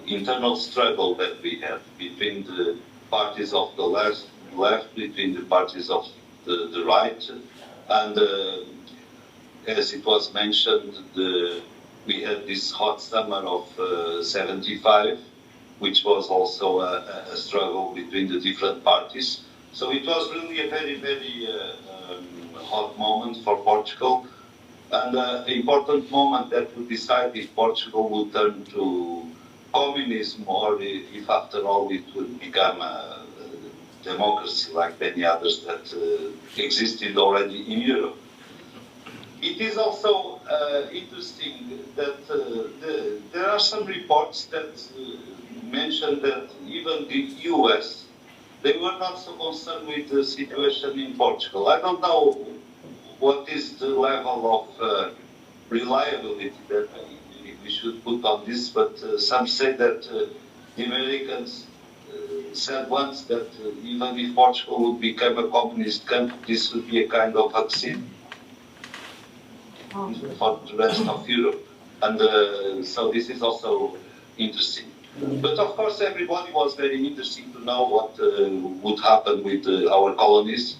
Speaker 4: internal struggle that we had between the parties of the left, between the parties of the right, and as it was mentioned, we had this hot summer of 75, which was also a struggle between the different parties. So it was really a very, very hot moment for Portugal, and an important moment that would decide if Portugal would turn to communism or if after all it would become a democracy like many others that existed already in Europe. It is also interesting that there are some reports that mentioned that even the US, they were not so concerned with the situation in Portugal. I don't know what is the level of reliability that we should put on this, but some say that the Americans said once that even if Portugal would become a communist country, this would be a kind of vaccine for the rest of Europe. And so this is also interesting. But of course, everybody was very interested to know what would happen with our colonies,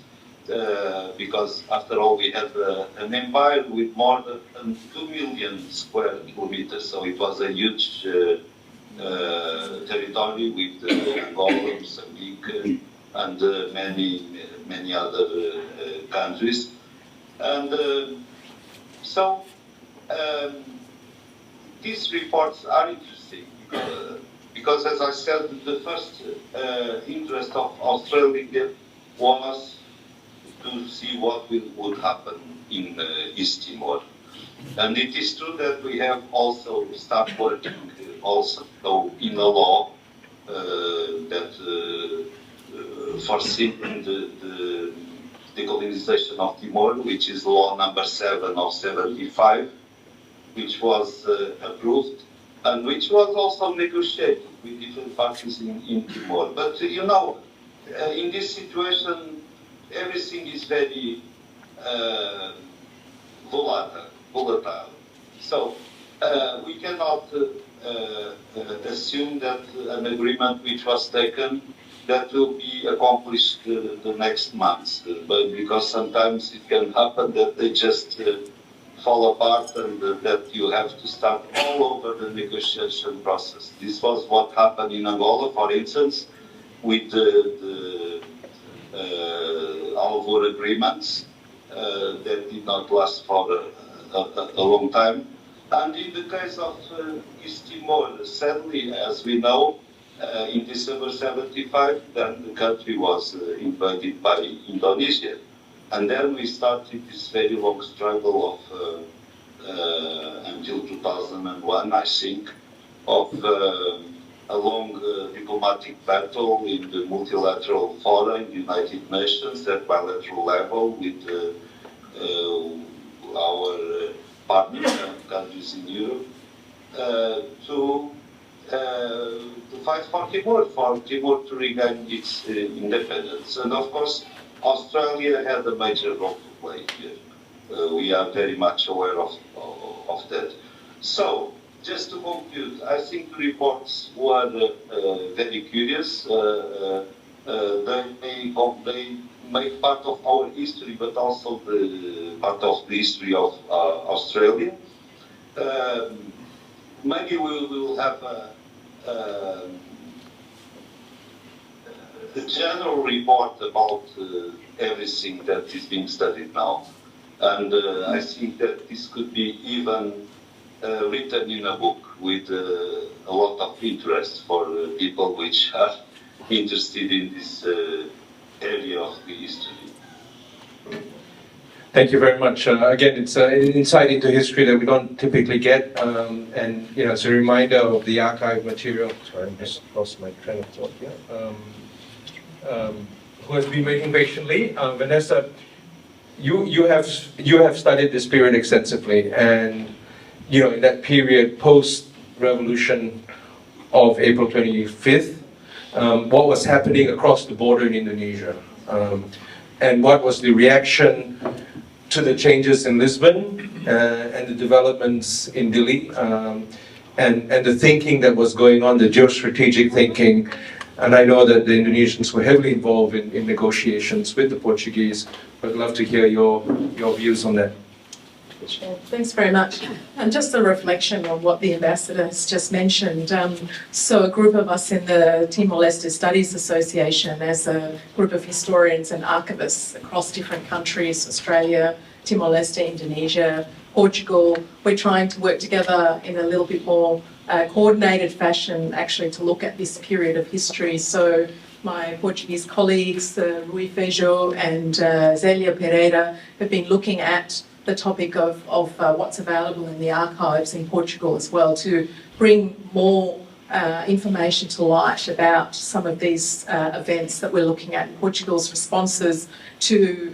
Speaker 4: because after all, we had an empire with more than 2 million square kilometers, so it was a huge territory with Angola, Mozambique, and many other countries. And so these reports are interesting because, as I said, the first interest of Australia was to see what would happen in East Timor. And it is true that we have also started working also in a law that foreseeing the decolonisation of Timor, which is law number 7 of 75, which was approved and which was also negotiated with different parties in Timor. But you know, in this situation, everything is very volatile. So we cannot assume that an agreement which was taken that will be accomplished the next months, but because sometimes it can happen that they just fall apart and that you have to start all over the negotiation process. This was what happened in Angola, for instance, with the Alvor agreements that did not last for a long time. And in the case of East Timor, sadly, as we know, in December 75, then the country was invaded by Indonesia. And then we started this very long struggle of, until 2001, I think, of a long diplomatic battle in the multilateral fora in the United Nations at bilateral level with our partner countries in Europe to fight for Timor to regain its independence. And of course, Australia had a major role to play here. We are very much aware of that. So, just to conclude, I think the reports were very curious. They make part of our history, but also the part of the history of Australia. Maybe we will have a general report about everything that is being studied now. And I think that this could be even written in a book with a lot of interest for people which are interested in this area of the history.
Speaker 2: Thank you very much. Again, it's an insight into history that we don't typically get, and you know, it's a reminder of the archive material. Sorry, I just lost my train of thought here. Who has been waiting patiently? Vanessa, you have studied this period extensively, and you know, in that period post-revolution of April 25th, what was happening across the border in Indonesia, and what was the reaction to the changes in Lisbon and the developments in Dili, and the thinking that was going on, the geostrategic thinking. And I know that the Indonesians were heavily involved in negotiations with the Portuguese, but I'd love to hear your views on that.
Speaker 6: Sure. Thanks very much. And just a reflection on what the ambassador has just mentioned. So a group of us in the Timor-Leste Studies Association, as a group of historians and archivists across different countries, Australia, Timor-Leste, Indonesia, Portugal, we're trying to work together in a little bit more coordinated fashion actually to look at this period of history. So my Portuguese colleagues, Rui Feijó and Zélia Pereira, have been looking at the topic of what's available in the archives in Portugal as well, to bring more information to light about some of these events that we're looking at, Portugal's responses to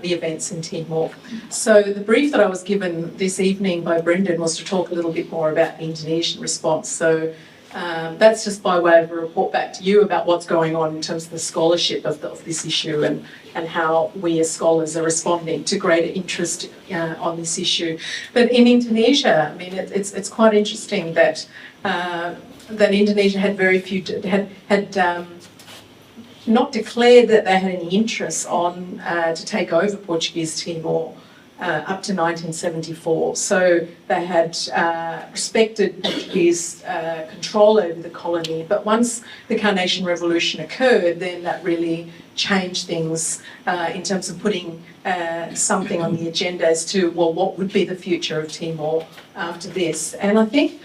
Speaker 6: the events in Timor. So the brief that I was given this evening by Brendan was to talk a little bit more about the Indonesian response. So that's just by way of a report back to you about what's going on in terms of the scholarship of this issue and how we as scholars are responding to greater interest on this issue. But in Indonesia, I mean, it's quite interesting that that Indonesia had very few, had not declared that they had any interest on to take over Portuguese Timor up to 1974. So they had respected Portuguese control over the colony, but once the Carnation Revolution occurred, then that really changed things in terms of putting something on the agenda as to, well, what would be the future of Timor after this. And I think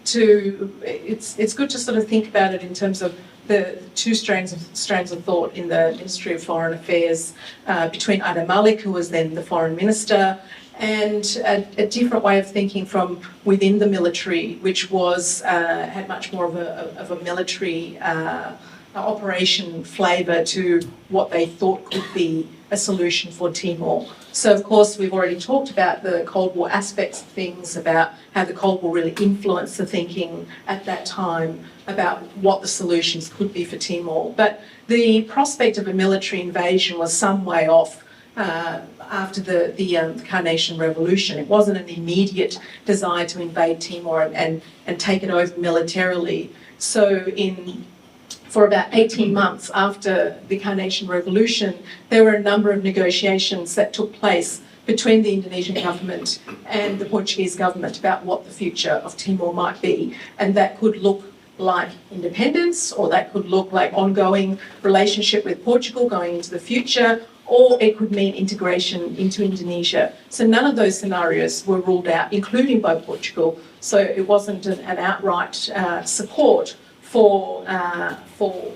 Speaker 6: it's good to sort of think about it in terms of the two strands of thought in the Ministry of Foreign Affairs between Adam Malik, who was then the Foreign Minister, and a different way of thinking from within the military, which was had much more of a military operation flavour to what they thought could be a solution for Timor. So, of course, we've already talked about the Cold War aspects of things, about how the Cold War really influenced the thinking at that time about what the solutions could be for Timor. But the prospect of a military invasion was some way off after the Carnation Revolution. It wasn't an immediate desire to invade Timor and take it over militarily. So for about 18 months after the Carnation Revolution, there were a number of negotiations that took place between the Indonesian government and the Portuguese government about what the future of Timor might be. And that could look like independence, or that could look like ongoing relationship with Portugal going into the future, or it could mean integration into Indonesia. So none of those scenarios were ruled out, including by Portugal. So it wasn't an outright support for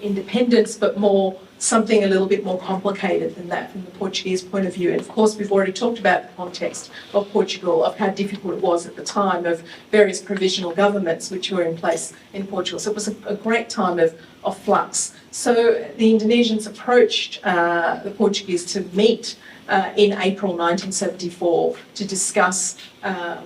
Speaker 6: independence, but more something a little bit more complicated than that from the Portuguese point of view. And of course, we've already talked about the context of Portugal, of how difficult it was at the time of various provisional governments which were in place in Portugal. So it was a great time of flux. So the Indonesians approached the Portuguese to meet in April 1974 to discuss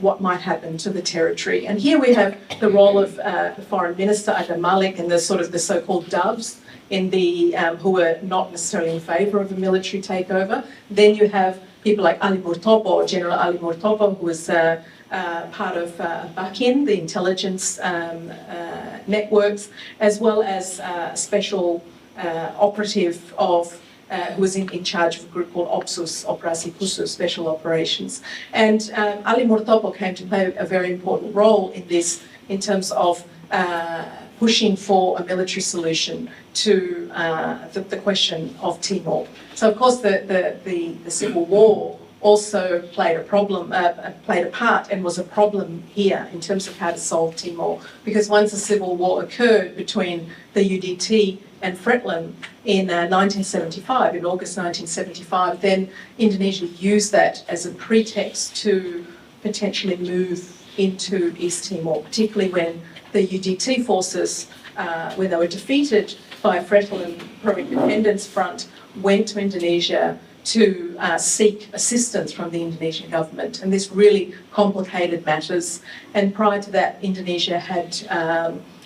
Speaker 6: what might happen to the territory. And here we have the role of the Foreign Minister, Adam Malik, and the so-called doves in the who were not necessarily in favour of a military takeover. Then you have people like Ali Murtopo, General Ali Murtopo, who was part of BAKIN, the intelligence networks, as well as a special operative of who was in charge of a group called OPSUS, Operasi Khusus, Special Operations. And Ali Murtopo came to play a very important role in this in terms of pushing for a military solution to the question of Timor. So, of course, the Civil War also played a part and was a problem here in terms of how to solve Timor, because once the Civil War occurred between the UDT and Fretland in 1975, in August 1975, then Indonesia used that as a pretext to potentially move into East Timor, particularly when the UDT forces, when they were defeated by Fretland pro-independence front, went to Indonesia to seek assistance from the Indonesian government. And this really complicated matters. And prior to that, Indonesia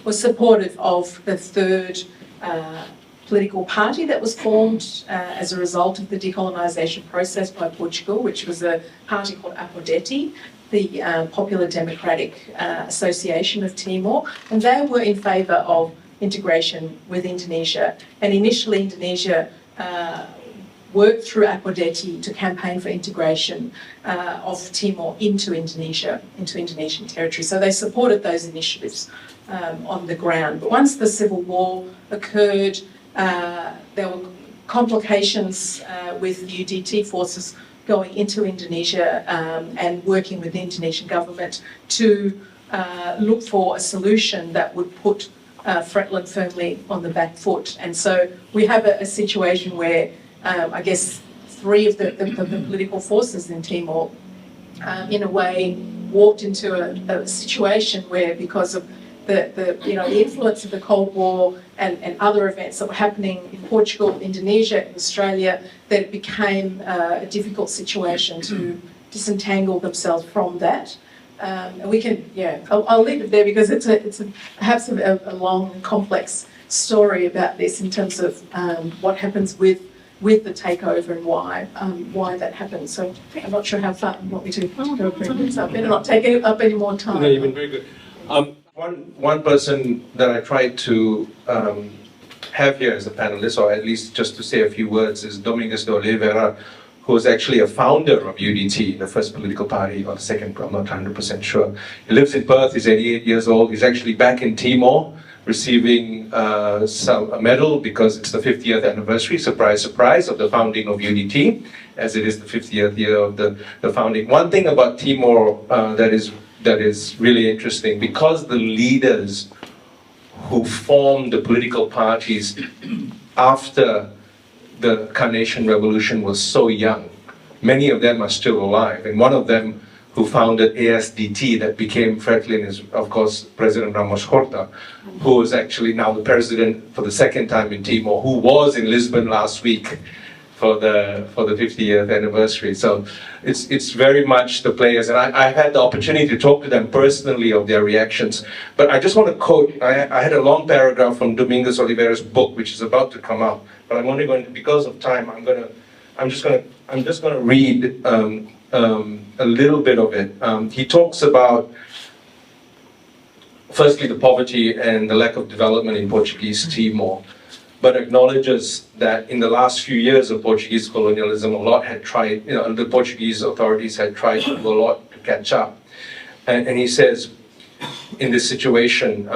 Speaker 6: was supportive of the third political party that was formed as a result of the decolonisation process by Portugal, which was a party called APODETI, the Popular Democratic Association of Timor, and they were in favour of integration with Indonesia. And initially Indonesia worked through APODETI to campaign for integration of Timor into Indonesia, into Indonesian territory. So they supported those initiatives on the ground. But once the Civil War occurred, there were complications with the UDT forces going into Indonesia and working with the Indonesian government to look for a solution that would put Fretland firmly on the back foot. And so we have a situation where I guess three of the political forces in Timor, in a way, walked into a situation where, because of the influence of the Cold War and other events that were happening in Portugal, Indonesia, and Australia, that it became a difficult situation to disentangle themselves from that. And we can, I'll leave it there because it's perhaps a long and complex story about this in terms of what happens with the takeover and why that happened. So I'm not sure how far you want me to go through this. I better not take up any more time.
Speaker 2: No, you've been very good. One person that I tried to have here as a panelist, or at least just to say a few words, is Domingos de Oliveira, who was actually a founder of UDT, the first political party, or the second, I'm not 100% sure. He lives in Perth, he's 88 years old, he's actually back in Timor, receiving a medal because it's the 50th anniversary, surprise, surprise, of the founding of UDT, as it is the 50th year of the founding. One thing about Timor that is really interesting, because the leaders who formed the political parties after the Carnation Revolution was so young, many of them are still alive, and one of them who founded ASDT, that became Franklin, is of course President Ramos Horta, who is actually now the president for the second time in Timor, who was in Lisbon last week for the 50th anniversary. So it's very much the players, and I had the opportunity to talk to them personally of their reactions. But I just want to quote, I had a long paragraph from Domingos Oliveira's book, which is about to come out, but I'm only going to, because of time, I'm just going to read a little bit of it. He talks about, firstly, the poverty and the lack of development in Portuguese Timor, but acknowledges that in the last few years of Portuguese colonialism, a lot had tried, the Portuguese authorities had tried to do a lot to catch up. And he says, in this situation,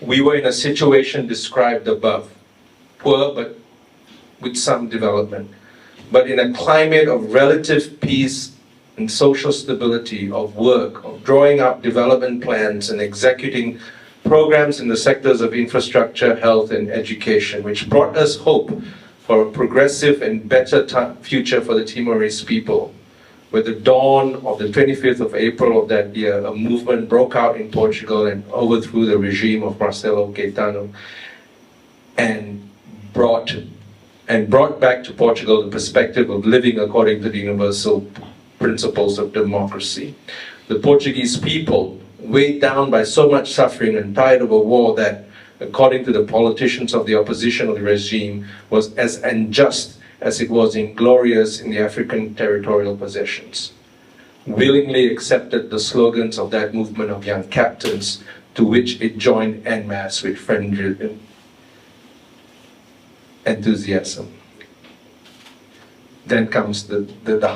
Speaker 2: we were in a situation described above, poor but with some development, but in a climate of relative peace and social stability, of work, of drawing up development plans and executing programs in the sectors of infrastructure, health, and education, which brought us hope for a progressive and better future for the Timorese people. With the dawn of the 25th of April of that year, a movement broke out in Portugal and overthrew the regime of Salazar-Caetano and brought back to Portugal the perspective of living according to the universal principles of democracy. The Portuguese people, weighed down by so much suffering and tired of a war that, according to the politicians of the opposition of the regime, was as unjust as it was inglorious in the African territorial possessions, willingly accepted the slogans of that movement of young captains, to which it joined en masse with friendly enthusiasm. Then comes the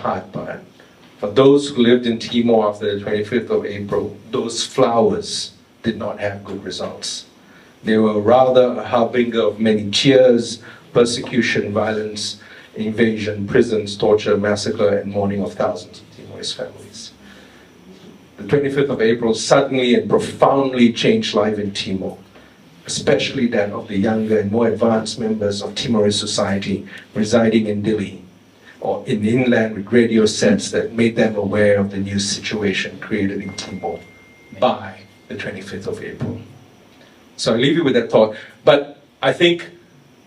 Speaker 2: hard part. For those who lived in Timor after the 25th of April, those flowers did not have good results. They were rather a harbinger of many tears, persecution, violence, invasion, prisons, torture, massacre, and mourning of thousands of Timorese families. The 25th of April suddenly and profoundly changed life in Timor, especially that of the younger and more advanced members of Timorese society residing in Dili, or in inland with radio sets that made them aware of the new situation created in Timor by the 25th of April. So I leave you with that thought. But I think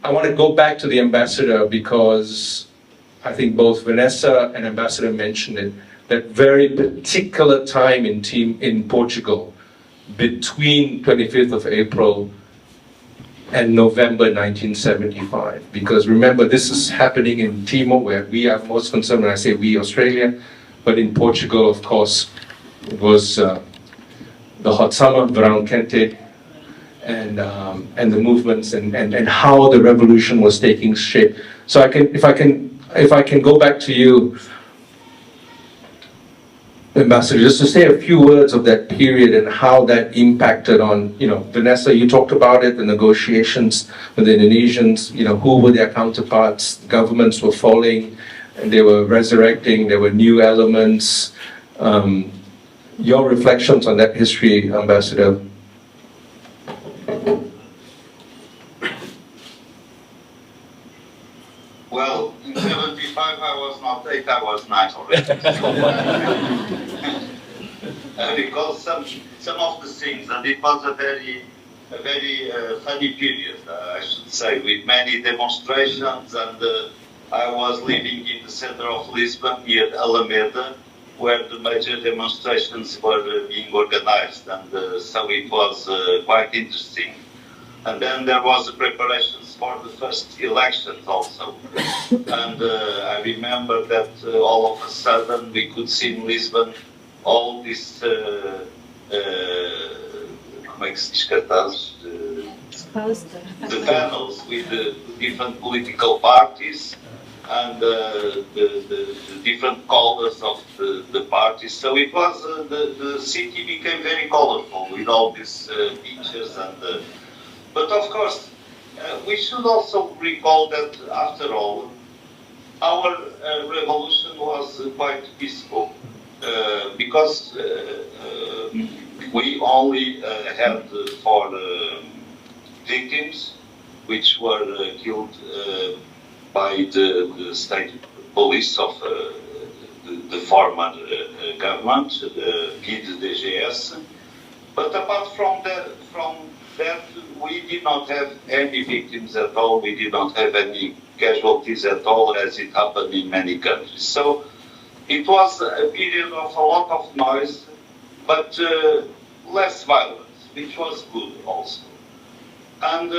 Speaker 2: I want to go back to the ambassador, because I think both Vanessa and Ambassador mentioned it, that very particular time in Portugal between 25th of April and November 1975. Because remember, this is happening in Timor, where we are most concerned when I say we, Australia, but in Portugal, of course, it was the hot summer, Verão Quente, and the movements and how the revolution was taking shape. So if I can go back to you, Ambassador, just to say a few words of that period and how that impacted on, Vanessa, you talked about it, the negotiations with the Indonesians, who were their counterparts, governments were falling, and they were resurrecting, there were new elements. Your reflections on that history, Ambassador?
Speaker 4: Well, in 75 I was not 8, I was 9 already. Because some of the things, and it was a very funny period, I should say, with many demonstrations, and I was living in the center of Lisbon, near Alameda, where the major demonstrations were being organized, and so it was quite interesting. And then there was the preparations for the first elections also. And I remember that all of a sudden we could see in Lisbon all these the panels with the different political parties and the different colors of the parties. So it was, the city became very colorful with all these pictures. And but of course, we should also recall that after all, our revolution was quite peaceful because we only had 4 victims, which were killed by the state police of the former government, PIDE-DGS. But apart from that, we did not have any victims at all. We did not have any casualties at all, as it happened in many countries. So it was a period of a lot of noise, but less violence, which was good also. And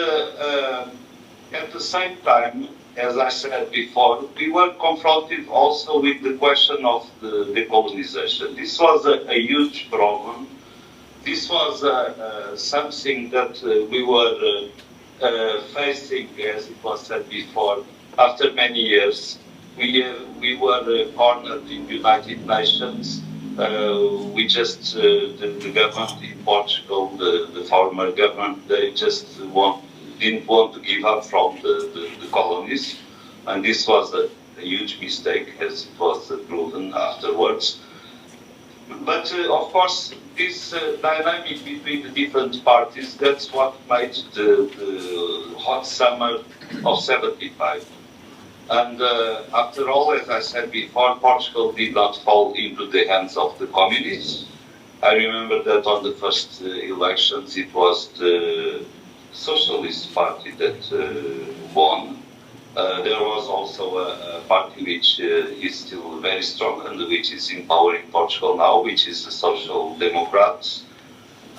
Speaker 4: at the same time, as I said before, we were confronted also with the question of the decolonization. This was a huge problem. This was something that we were facing, as it was said before, after many years. We were cornered in the United Nations. We just, the government in Portugal, the former government, they just didn't want to give up from the colonies. And this was a huge mistake, as it was proven afterwards. But of course, this dynamic between the different parties, that's what made the hot summer of '75. And after all, as I said before, Portugal did not fall into the hands of the communists. I remember that on the first elections, it was the Socialist Party that won. There was also a party which is still very strong and which is in power in Portugal now, which is the Social Democrats.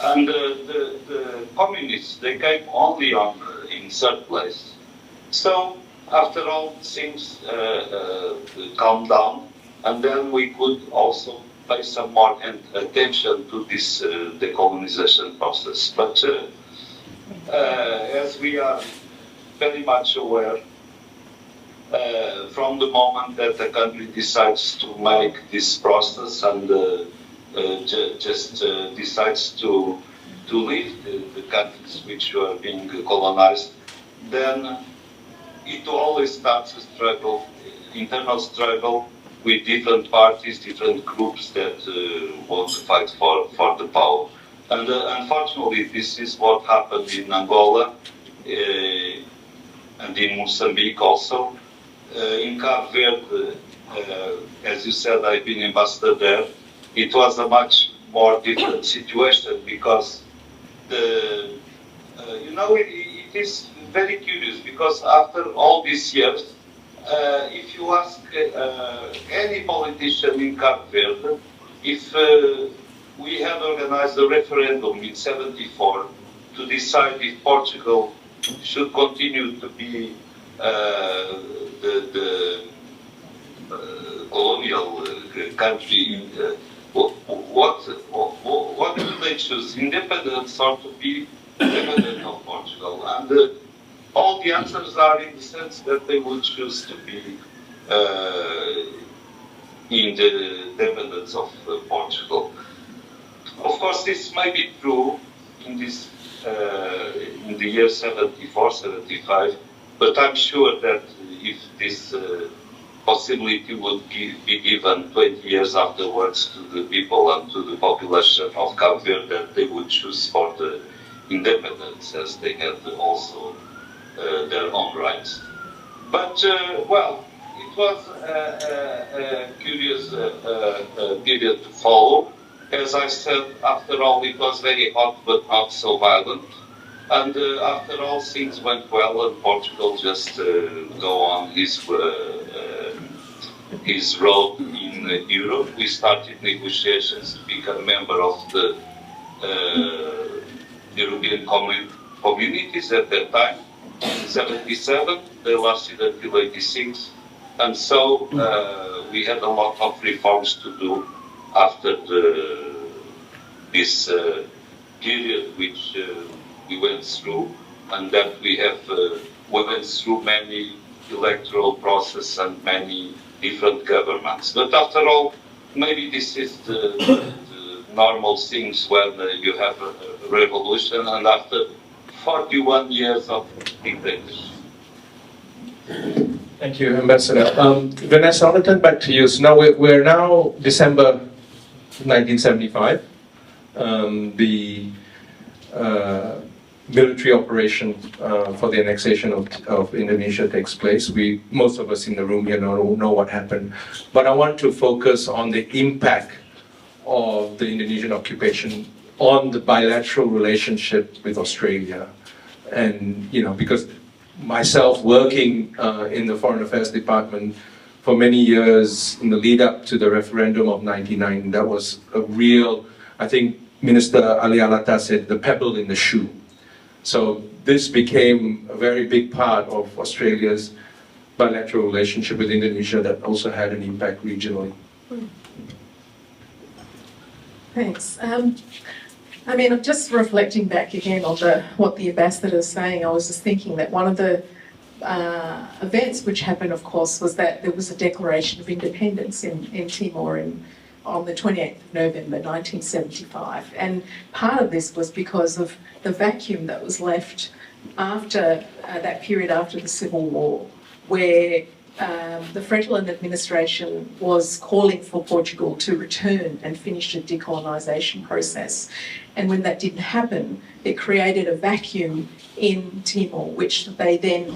Speaker 4: And the communists, they came only in third place. So after all, things calmed down, and then we could also pay some more attention to this decolonization process. But as we are very much aware, from the moment that the country decides to make this process and just decides to leave the countries which were being colonized, then it always starts a struggle, internal struggle, with different parties, different groups that want to fight for the power. And unfortunately, this is what happened in Angola and in Mozambique also. In Cape Verde, as you said, I've been ambassador there. It was a much more different situation because it is very curious because after all these years, if you ask any politician in Cape Verde, if we had organized a referendum in '74 to decide if Portugal should continue to be the colonial country, what do they choose? Independence or to be independent of Portugal? And all the answers are in the sense that they would choose to be in the independence of Portugal. Of course, this may be true in the year '74, '75, but I'm sure that if this possibility would be given 20 years afterwards to the people and to the population of Cape Verde, that they would choose for the independence, as they had also their own rights. But, well, it was a curious period to follow. As I said, after all, it was very hot, but not so violent. And after all, things went well, and Portugal just go on his road in Europe. We started negotiations to become a member of the European communities at that time. In 77, they lasted until 86, and so we had a lot of reforms to do after this period which we went through, and that we went through many electoral processes and many different governments. But after all, maybe this is the normal things when you have a revolution, and after 41 years of dictatorship.
Speaker 2: Thank you, Ambassador. Vanessa, I want to turn back to you. So now we're now December 1975. The military operation for the annexation of Indonesia takes place. Most of us in the room here know what happened. But I want to focus on the impact of the Indonesian occupation on the bilateral relationship with Australia. And, you know, because myself working in the Foreign Affairs Department for many years in the lead up to the referendum of '99, that was a real, I think Minister Ali Alata said, the pebble in the shoe. So this became a very big part of Australia's bilateral relationship with Indonesia that also had an impact regionally.
Speaker 6: Thanks. I mean, just reflecting back again on what the ambassador is saying, I was just thinking that one of the events which happened, of course, was that there was a declaration of independence in Timor on the 28th of November 1975. And part of this was because of the vacuum that was left after that period after the Civil War, where the Franklin administration was calling for Portugal to return and finish the decolonisation process. And when that didn't happen, it created a vacuum in Timor, which they then,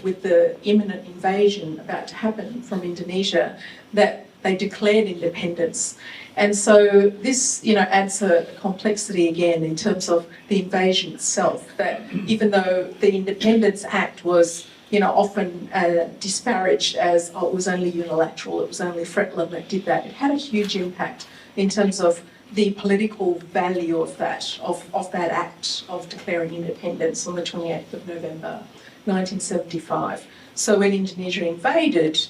Speaker 6: with the imminent invasion about to happen from Indonesia, that they declared independence. And so this, adds a complexity again in terms of the invasion itself, that even though the Independence Act was often disparaged as, it was only unilateral, it was only Franklin that did that. It had a huge impact in terms of the political value of that act of declaring independence on the 28th of November 1975. So when Indonesia invaded,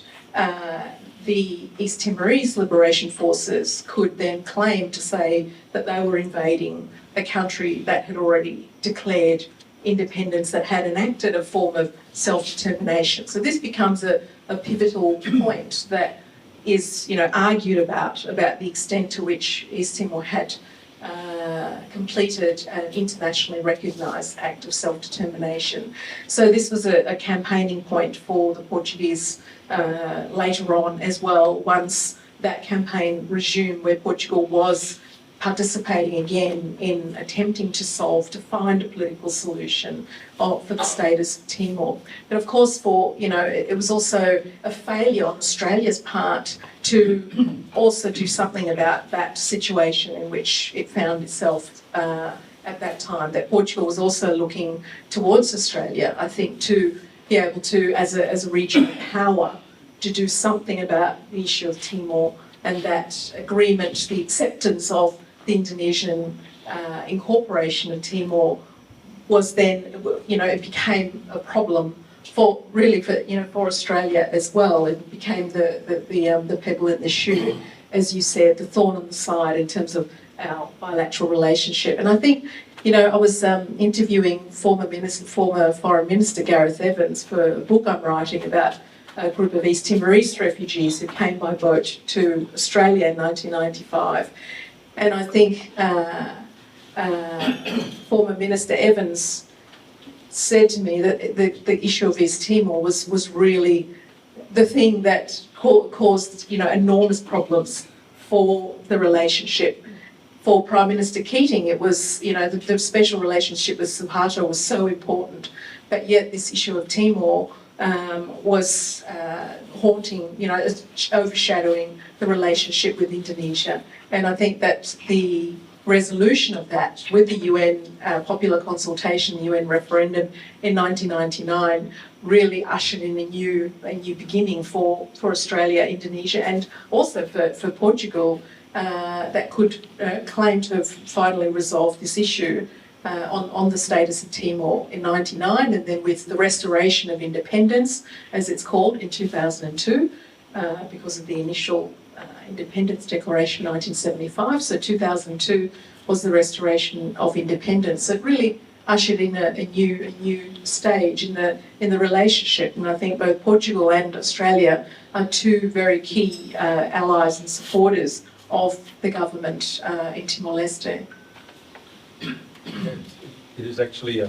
Speaker 6: the East Timorese liberation forces could then claim to say that they were invading a country that had already declared independence, that had enacted a form of self-determination. So this becomes a pivotal point that is, argued about the extent to which East Timor had completed an internationally recognised act of self-determination. So this was a campaigning point for the Portuguese later on as well, once that campaign resumed, where Portugal was participating again in attempting to find a political solution for the status of Timor. But of course, it was also a failure on Australia's part to also do something about that situation in which it found itself at that time, that Portugal was also looking towards Australia, I think, to be able to, as a regional power, to do something about the issue of Timor, and that agreement, the acceptance of the Indonesian incorporation of Timor was then, it became a problem for Australia as well. It became the pebble in the shoe, as you said, the thorn on the side in terms of our bilateral relationship. And I think, I was interviewing former Foreign Minister Gareth Evans for a book I'm writing about a group of East Timorese refugees who came by boat to Australia in 1995. And I think former Minister Evans said to me that the issue of East Timor was really the thing that caused enormous problems for the relationship. For Prime Minister Keating, it was the special relationship with Suharto was so important, but yet this issue of Timor was haunting, overshadowing the relationship with Indonesia. And I think that the resolution of that with the UN popular consultation, the UN referendum in 1999 really ushered in a new beginning for Australia, Indonesia, and also for Portugal that could claim to have finally resolved this issue on the status of Timor in 1999, and then with the restoration of independence, as it's called, in 2002, because of the initial Independence Declaration in 1975. So 2002 was the restoration of independence. So it really ushered in a new stage in the relationship. And I think both Portugal and Australia are two very key allies and supporters of the government in Timor-Leste.
Speaker 5: It is actually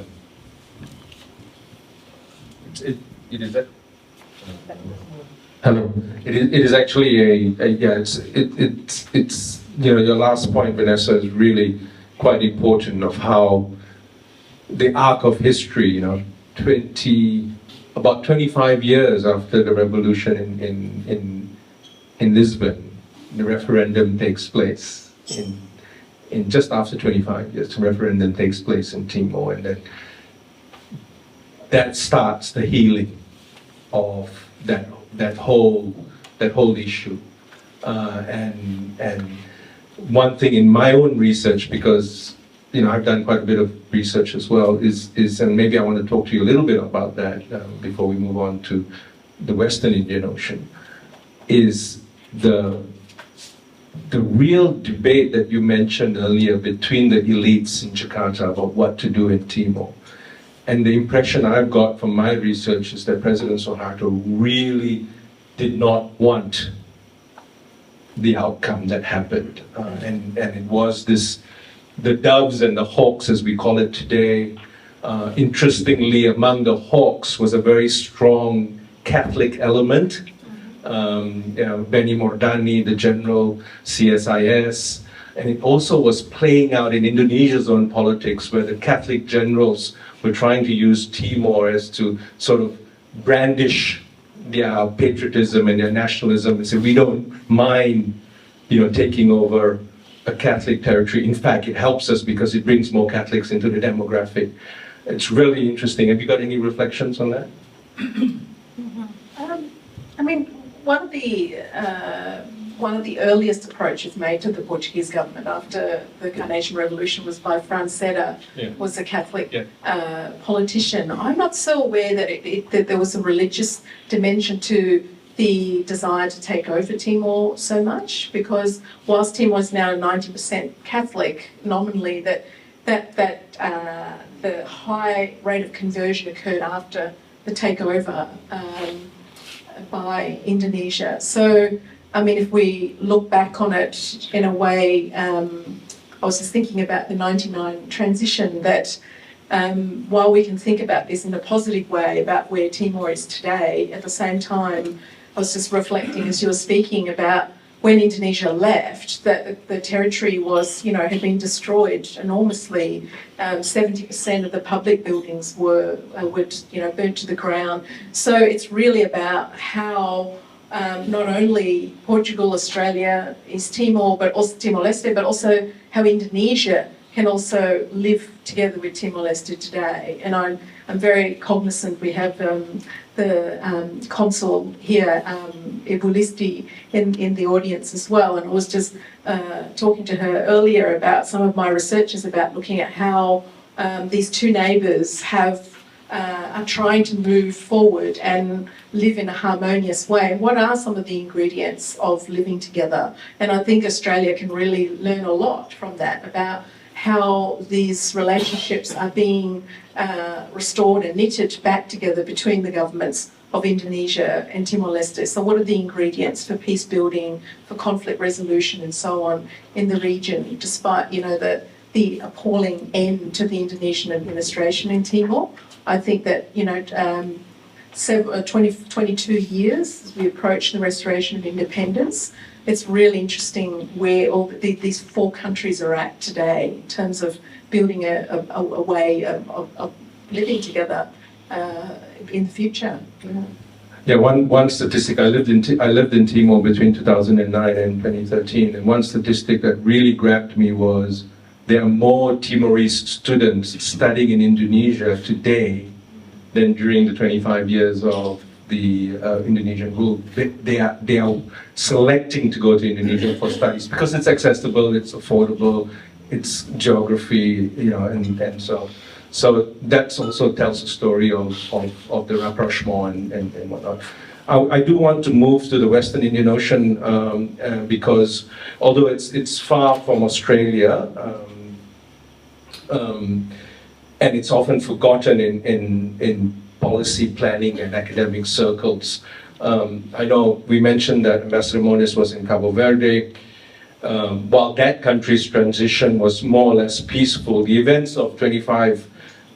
Speaker 5: hello. It is actually it's your last point, Vanessa, is really quite important, of how the arc of history, about 25 years after the revolution in Lisbon, the referendum takes place. In just after 25 years, the referendum takes place in Timor, and that starts the healing of that whole issue. And one thing in my own research, because I've done quite a bit of research as well, is and maybe I want to talk to you a little bit about that before we move on to the Western Indian Ocean, is the real debate that you mentioned earlier between the elites in Jakarta about what to do in Timor. And the impression I've got from my research is that President Suharto really did not want the outcome that happened. And it was the doves and the hawks, as we call it today. Interestingly, among the hawks was a very strong Catholic element. Benny Mordani, the general, CSIS, and it also was playing out in Indonesia's own politics, where the Catholic generals were trying to use Timor as to sort of brandish their patriotism and their nationalism and say, we don't mind, taking over a Catholic territory. In fact, it helps us because it brings more Catholics into the demographic. It's really interesting. Have you got any reflections on that?
Speaker 6: One of the earliest approaches made to the Portuguese government after the Carnation Revolution was by Franceta, was a Catholic politician. I'm not so aware that there was a religious dimension to the desire to take over Timor so much, because whilst Timor is now 90% Catholic, nominally, the high rate of conversion occurred after the takeover by Indonesia. So, if we look back on it in a way, I was just thinking about the 99 transition, that while we can think about this in a positive way about where Timor is today, at the same time, I was just reflecting as you were speaking about when Indonesia left, that the territory was, had been destroyed enormously. 70% of the public buildings were burnt to the ground. So it's really about how not only Portugal, Australia, East Timor, but also Timor-Leste, but also how Indonesia can also live together with Timor-Leste today. And I'm very cognizant we have the consul here, Ibu Listi, in the audience as well. And I was just talking to her earlier about some of my researches about looking at how these two neighbours are trying to move forward and live in a harmonious way. What are some of the ingredients of living together? And I think Australia can really learn a lot from that, about how these relationships are being restored and knitted back together between the governments of Indonesia and Timor-Leste. So what are the ingredients for peace building, for conflict resolution and so on in the region, despite the appalling end to the Indonesian administration in Timor? I think that 22 years as we approach the restoration of independence, it's really interesting where all these four countries are at today in terms of building a way of living together in the future. Yeah.
Speaker 5: Yeah, one statistic, I lived in Timor between 2009 and 2013, and one statistic that really grabbed me was there are more Timorese students studying in Indonesia today than during the 25 years of the Indonesian rule. They are selecting to go to Indonesia for studies because it's accessible, it's affordable, it's geography, you know, and so that also tells the story of the rapprochement and whatnot. I do want to move to the Western Indian Ocean because although it's far from Australia, and it's often forgotten in policy planning and academic circles. I know we mentioned that Ambassador Moniz was in Cabo Verde. While that country's transition was more or less peaceful, the events of 25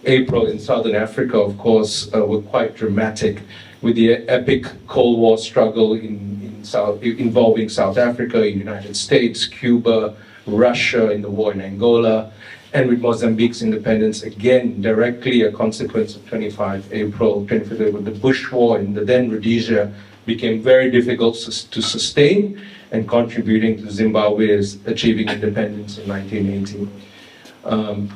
Speaker 5: April in Southern Africa, of course, were quite dramatic, with the epic Cold War struggle involving South Africa, United States, Cuba, Russia in the war in Angola, and with Mozambique's independence, again, directly a consequence of 25 April, with the Bush War in the then Rhodesia became very difficult to sustain and contributing to Zimbabwe's achieving independence in 1980.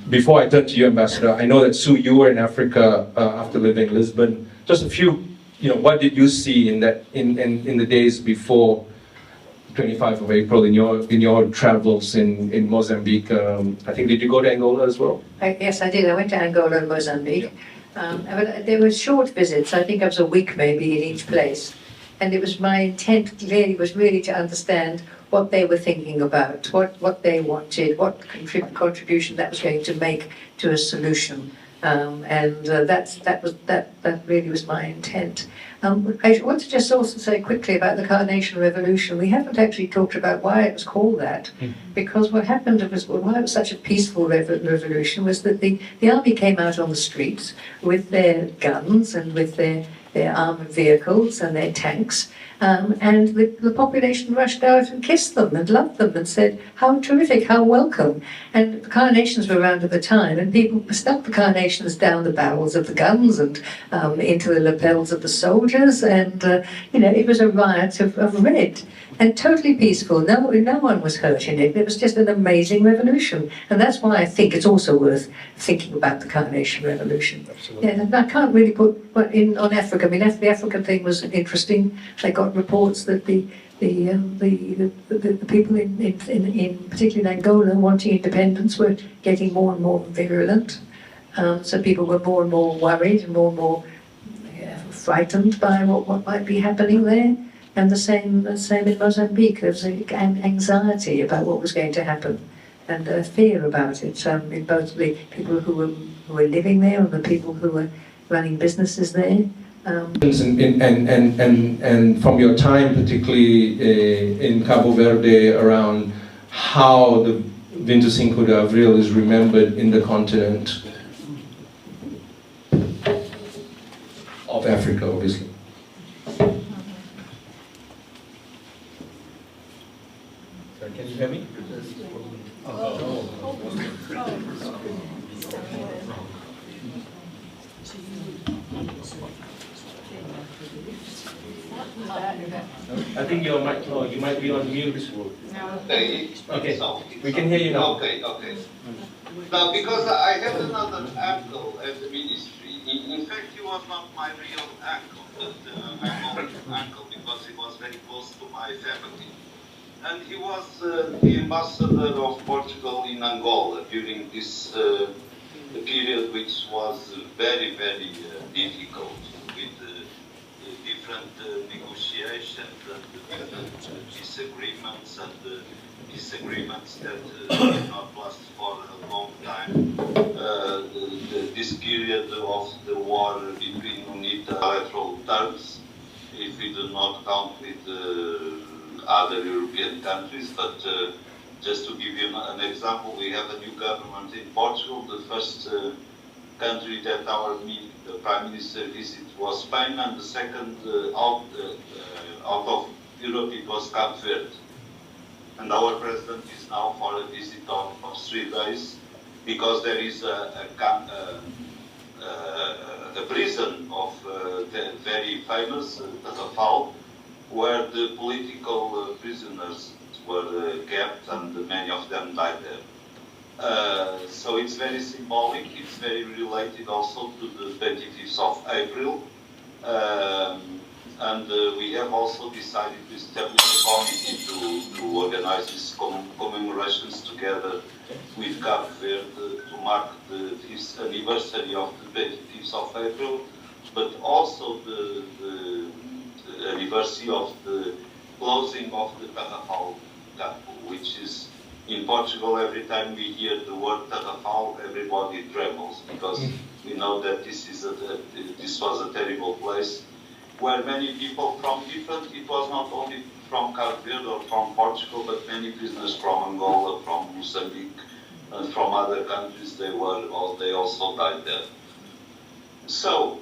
Speaker 5: Before I turn to you, Ambassador, I know that Sue, you were in Africa after living in Lisbon. Just a few, what did you see in the days before 25 of April in your travels in Mozambique? I think, did you go to Angola as well?
Speaker 1: Yes, I did. I went to Angola and Mozambique. But there were short visits. I think I was a week maybe in each place. And it was my intent clearly was really to understand what they were thinking about, what they wanted, what contribution that was going to make to a solution. That really was my intent. I want to just also say quickly about the Carnation Revolution. We haven't actually talked about why it was called that, because what happened was, why it was such a peaceful revolution was that the army came out on the streets with their guns and with their armoured vehicles and their tanks, and the population rushed out and kissed them and loved them and said, how terrific, how welcome. And the carnations were around at the time, and people stuck the carnations down the barrels of the guns and into the lapels of the soldiers, and it was a riot of red. And totally peaceful. No one was hurt in it. It was just an amazing revolution. And that's why I think it's also worth thinking about the Carnation Revolution.
Speaker 5: Absolutely.
Speaker 1: Yeah, and I can't really put on Africa. I mean, the African thing was interesting. I got reports that the people in particularly in Angola wanting independence were getting more and more virulent. So people were more and more worried and more frightened by what might be happening there. And the same in Mozambique. There was an anxiety about what was going to happen, and a fear about it in both the people who were living there and the people who were running businesses there.
Speaker 5: And from your time, particularly in Cabo Verde, around how the 25 de Abril is remembered in the continent of Africa, obviously. Can you hear me? I think you might be on mute. Okay, we can hear you now.
Speaker 4: Okay. Now, because I had another uncle at the ministry. In fact, he was not my real uncle, but my own uncle, because he was very close to my family. And he was the ambassador of Portugal in Angola during this period, which was very, very difficult, with different negotiations and disagreements, and disagreements that did not last for a long time. This period of the war between bilateral terms, if we do not count with other European countries, but just to give you an example, we have a new government in Portugal. The first country that the Prime Minister visited was Spain, and the second out of Europe it was Cape Verde. And our President is now for a visit of 3 days, because there is a a prison of the very famous Tarrafal, where the political prisoners were kept, and many of them died there. So it's very symbolic. It's very related also to the 25th of April. And we have also decided to establish a committee to organize these commemorations together with Cape Verde to mark the 5th anniversary of the 25th of April, but also the anniversary of the closing of the Tarrafal camp, which is in Portugal. Every time we hear the word Tarrafal, everybody trembles, because we know that this was a terrible place where many people from different, it was not only from Cape Verde or from Portugal, but many prisoners from Angola, from Mozambique, and from other countries, they also died there. So,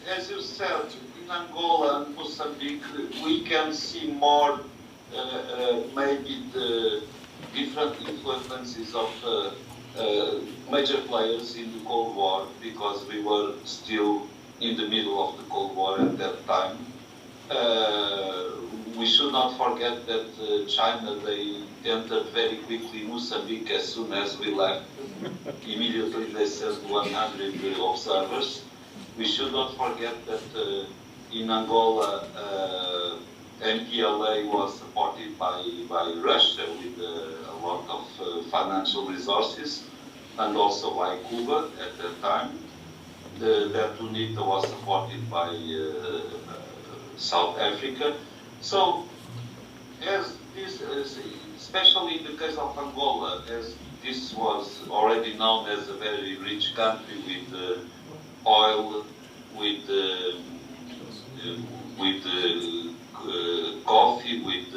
Speaker 4: as you said, in Angola and Mozambique, we can see more maybe the different influences of major players in the Cold War, because we were still in the middle of the Cold War at that time. We should not forget that China, they entered very quickly Mozambique as soon as we left. Immediately they sent 100 observers. We should not forget that in Angola, MPLA was supported by Russia with a lot of financial resources, and also by Cuba at that time. That UNITA was supported by South Africa. So, as this, especially in the case of Angola, as this was already known as a very rich country with oil, with coffee, with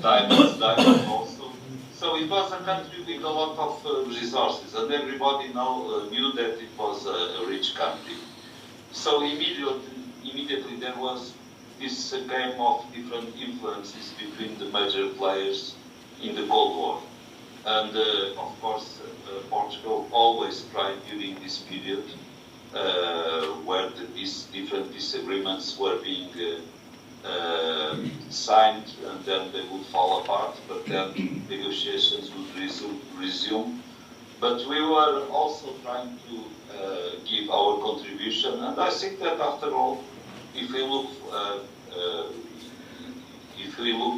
Speaker 4: diamonds also. So it was a country with a lot of resources, and everybody knew that it was a rich country. So immediately there was this game of different influences between the major players in the Cold War. And of course, Portugal always tried during this period, where these different disagreements were being signed, and then they would fall apart, but then negotiations would resume. But we were also trying to give our contribution, and I think that after all, if we look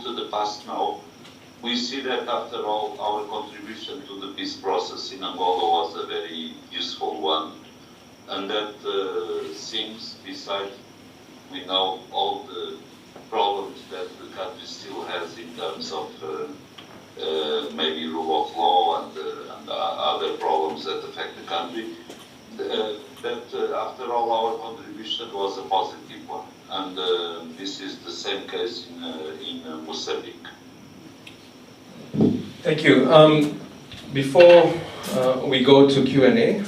Speaker 4: to the past now, we see that after all, our contribution to the peace process in Angola was a very useful one, and that seems, besides, we know all the problems that the country still has in terms of maybe rule of law and other problems that affect the country, that after all our contribution was a positive one. And this is the same case in Mozambique.
Speaker 5: Thank you. Before we go to Q&A,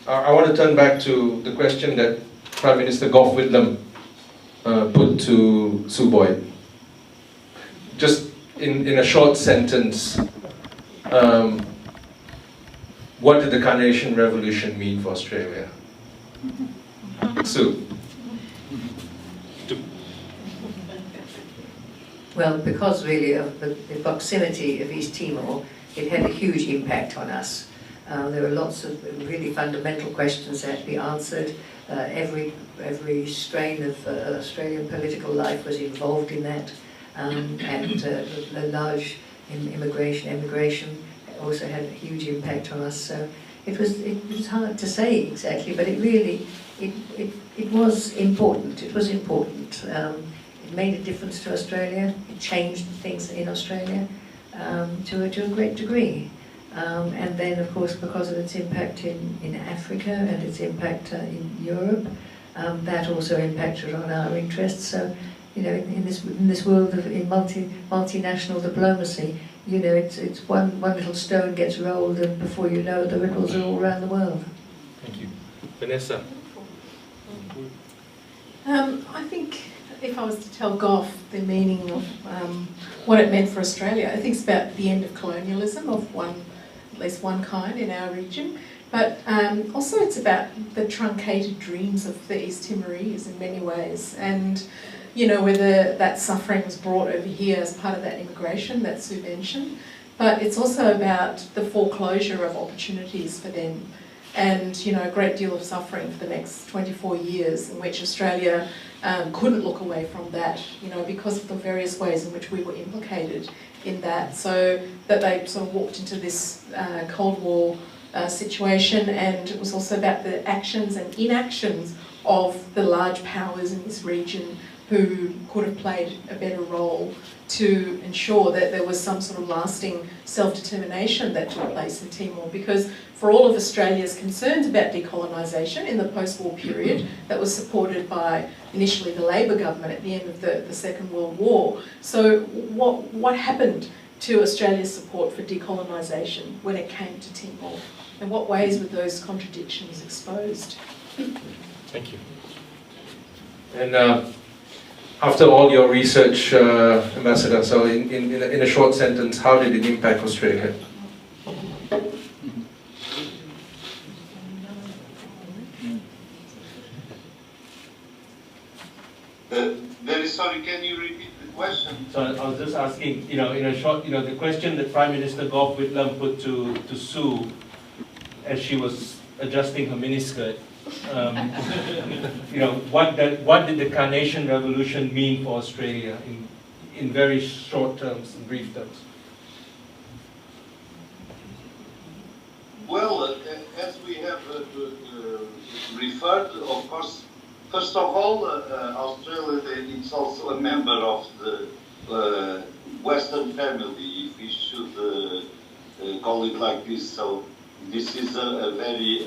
Speaker 5: I want to turn back to the question that Prime Minister Gough Whitlam put to Sue Boyd. Just in a short sentence, what did the Carnation Revolution mean for Australia? Sue.
Speaker 1: Well, because really of the proximity of East Timor, it had a huge impact on us. There were lots of really fundamental questions that had to be answered. Every strain of Australian political life was involved in that, and the large immigration also had a huge impact on us. So it was hard to say exactly, but it really was important. It was important. It made a difference to Australia. It changed things in Australia to a great degree. And then, of course, because of its impact in Africa and its impact in Europe, that also impacted on our interests. So, you know, in this world of multinational diplomacy, you know, it's one little stone gets rolled, and before you know it, the ripples are all around the world.
Speaker 5: Thank you, Vanessa.
Speaker 6: I think if I was to tell Gough the meaning of what it meant for Australia, I think it's about the end of colonialism, of one least one kind in our region. But also it's about the truncated dreams of the East Timorese in many ways. And, you know, whether that suffering was brought over here as part of that immigration that Sue mentioned, but it's also about the foreclosure of opportunities for them. And, you know, a great deal of suffering for the next 24 years in which Australia couldn't look away from that, you know, because of the various ways in which we were implicated in that. So that they sort of walked into this Cold War situation, and it was also about the actions and inactions of the large powers in this region who could have played a better role to ensure that there was some sort of lasting self-determination that took place in Timor. Because for all of Australia's concerns about decolonisation in the post-war period that was supported by initially the Labor government at the end of the Second World War, so what happened to Australia's support for decolonisation when it came to Timor? In what ways were those contradictions exposed?
Speaker 5: Thank you. And after all your research, Ambassador, so in a short sentence, how did it impact Australia?
Speaker 4: Very sorry, can you repeat the question?
Speaker 2: So I was just asking, you know, in a short, you know, the question that Prime Minister Gough Whitlam put to Sue as she was adjusting her miniskirt. You know, what did the Carnation Revolution mean for Australia in very short terms, in brief terms?
Speaker 4: Well, as we have referred, of course, first of all, Australia is also a member of the Western family, if we should call it like this. So this is a very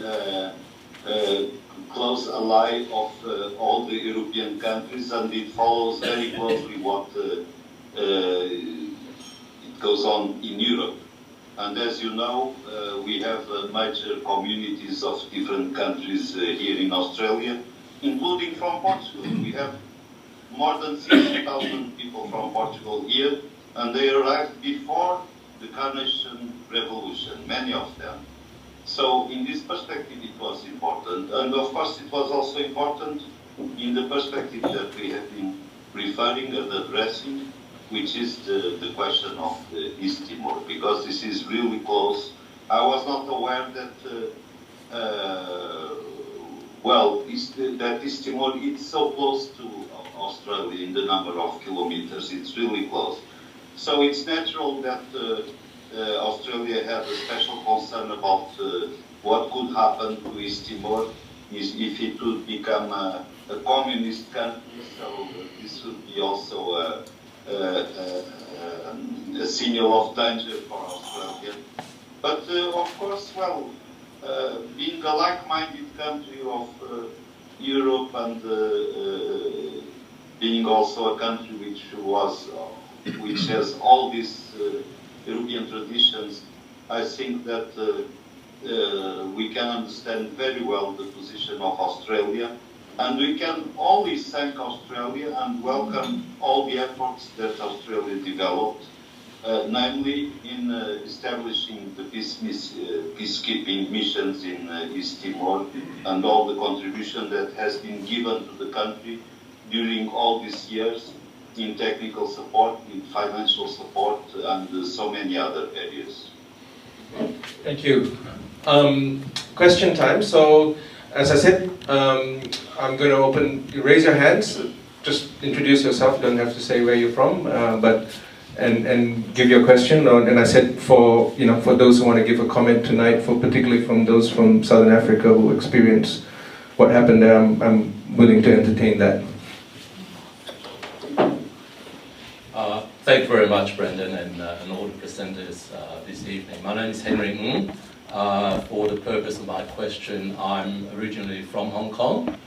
Speaker 4: close ally of all the European countries, and it follows very closely what it goes on in Europe. And as you know, we have major communities of different countries here in Australia, including from Portugal. We have more than 60,000 people from Portugal here, and they arrived before the Carnation Revolution, many of them. So in this perspective it was important, and of course it was also important in the perspective that we have been referring and addressing, which is the question of East Timor, because this is really close. I was not aware that that East Timor is so close to Australia in the number of kilometers. It's really close. So it's natural that Australia had a special concern about what could happen to East Timor if it would become a communist country. So this would be also a signal of danger for Australia. But of course, well, being a like-minded country of Europe and being also a country which has all these European traditions, I think that we can understand very well the position of Australia, and we can only thank Australia and welcome all the efforts that Australia developed, namely in establishing the peacekeeping missions in East Timor, and all the contribution that has been given to the country during all these years in technical support, in financial support, and so many other areas.
Speaker 5: Thank you. Question time. So, as I said, I'm going to open. You raise your hands. Just introduce yourself. Don't have to say where you're from, and give your question. And I said for those who want to give a comment tonight, particularly from those from Southern Africa who experienced what happened there, I'm willing to entertain that.
Speaker 7: Thank you very much, Brendan, and all the presenters this evening. My name is Henry Ng. For the purpose of my question, I'm originally from Hong Kong,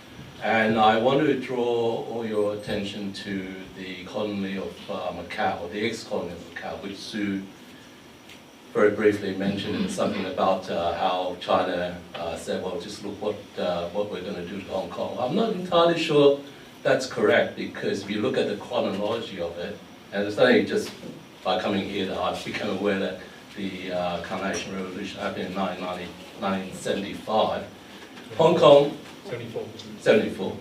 Speaker 7: and I want to draw all your attention to the colony of Macau, the ex-colony of Macau, which Sue very briefly mentioned something about how China said, well, just look what we're going to do to Hong Kong. I'm not entirely sure that's correct, because if you look at the chronology of it, and it's only just by coming here that I've become aware that the Carnation Revolution happened in 1975. Hong Kong, 74.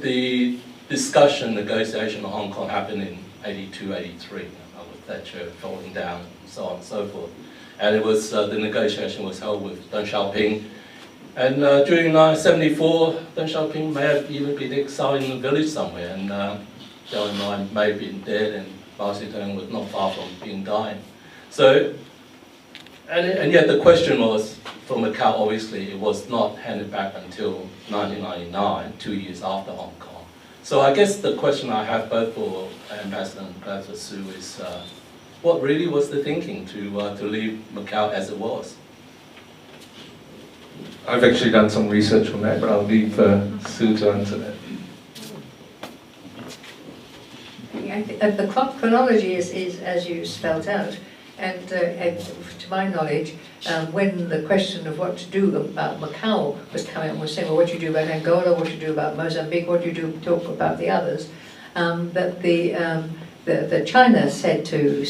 Speaker 7: The discussion, negotiation of Hong Kong happened in 82, 83, with Thatcher falling down, and so on and so forth. And it was, the negotiation was held with Deng Xiaoping. And during 1974, Deng Xiaoping may have even been exiled in a village somewhere, and Zhou Enlai may have been dead, and Mao Zedong was not far from being dying. So, and yet the question was, from Macau, obviously, it was not handed back until 1999, 2 years after Hong Kong. So I guess the question I have both for Ambassador and Professor Su is, what really was the thinking to leave Macau as it was?
Speaker 5: I've actually done some research on that, but I'll leave Sue to answer that.
Speaker 1: The chronology is as you spelled out, and to my knowledge, when the question of what to do about Macau was coming up, was saying, well, what do you do about Angola, what do you do about Mozambique, what do you do talk about the others, that the China said to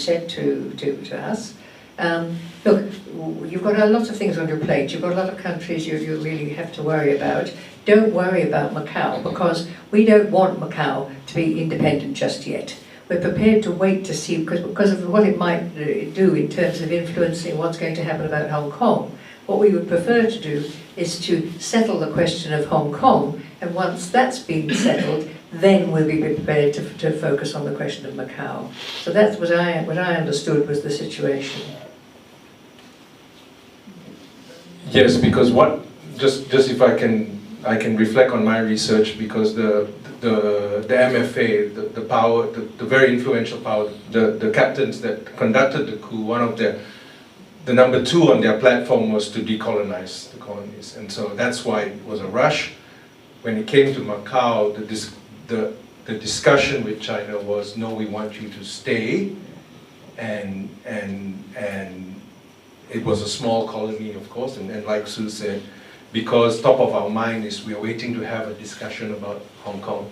Speaker 1: us, look, you've got a lot of things on your plate, you've got a lot of countries you really have to worry about. Don't worry about Macau, because we don't want Macau to be independent just yet. We're prepared to wait to see, because of what it might do in terms of influencing what's going to happen about Hong Kong. What we would prefer to do is to settle the question of Hong Kong, and once that's been settled, then we'll be prepared to focus on the question of Macau. So that's what I understood was the situation.
Speaker 5: Yes, because just if I can reflect on my research, because the MFA, the power, the very influential power, the captains that conducted the coup, one of the number 2 on their platform was to decolonize the colonies, and so that's why it was a rush. When it came to Macau, the discussion with China was, no, we want you to stay, and it was a small colony, of course, and like Sue said, because top of our mind is we are waiting to have a discussion about Hong Kong.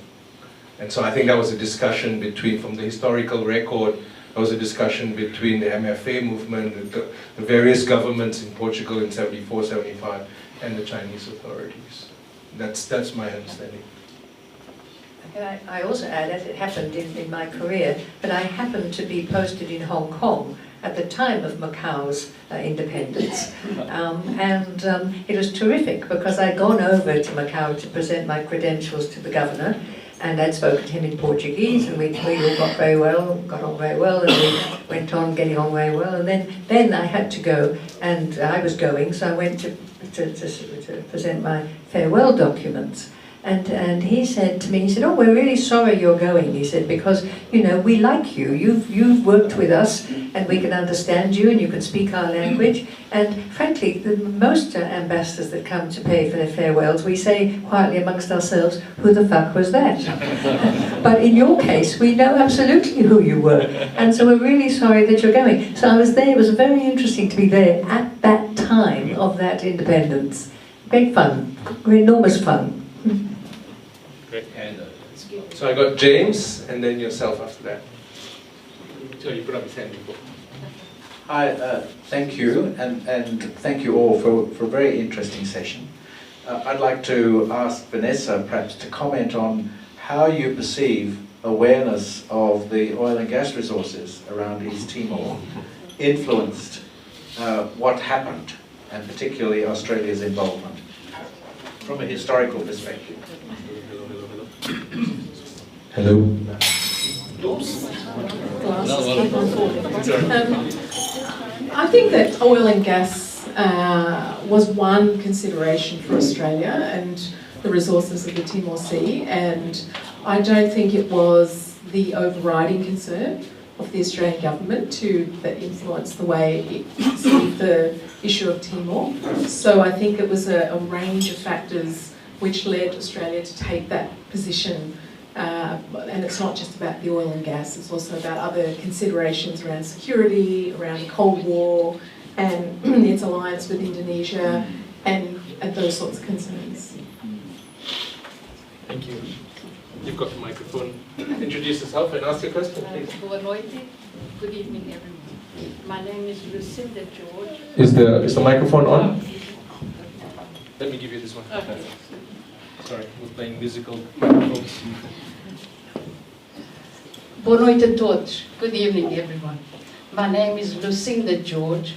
Speaker 5: And so I think that was a discussion between, from the historical record, there was a discussion between the MFA movement, the various governments in Portugal in 74, 75, and the Chinese authorities. That's my understanding.
Speaker 1: I also add that it happened in my career, but I happened to be posted in Hong Kong at the time of Macau's independence. It was terrific because I'd gone over to Macau to present my credentials to the governor, and I'd spoken to him in Portuguese, and we all got on very well, and we went on getting on very well. And then I had to go, and I was going, so I went to present my farewell documents. And he said to me, he said, oh, we're really sorry you're going, he said, because, you know, we like you. You've worked with us, and we can understand you, and you can speak our language. And frankly, most ambassadors that come to pay for their farewells, we say quietly amongst ourselves, who the fuck was that? But in your case, we know absolutely who you were. And so we're really sorry that you're going. So I was there. It was very interesting to be there at that time of that independence. Great fun. Enormous fun.
Speaker 5: Great. So I got James, and then yourself after that. So you put up his hand before.
Speaker 8: Hi, thank you, and thank you all for a very interesting session. I'd like to ask Vanessa perhaps to comment on how you perceive awareness of the oil and gas resources around East Timor influenced what happened, and particularly Australia's involvement, from a historical perspective.
Speaker 5: Hello.
Speaker 6: I think that oil and gas was one consideration for Australia and the resources of the Timor Sea, and I don't think it was the overriding concern of the Australian government that influenced the way it perceived the issue of Timor. So I think it was a range of factors which led Australia to take that position. And it's not just about the oil and gas, it's also about other considerations around security, around the Cold War, and its alliance with Indonesia, and those sorts of concerns.
Speaker 5: Thank you. You've got the microphone. Introduce yourself and ask your question, please.
Speaker 9: Boa noite. Good evening, everyone. My name is Lucinda George.
Speaker 5: Is the microphone on? Let me give you this one.
Speaker 9: Okay.
Speaker 5: Sorry, we're playing musical microphones.
Speaker 9: Boa noite a todos. Good evening, everyone. My name is Lucinda George,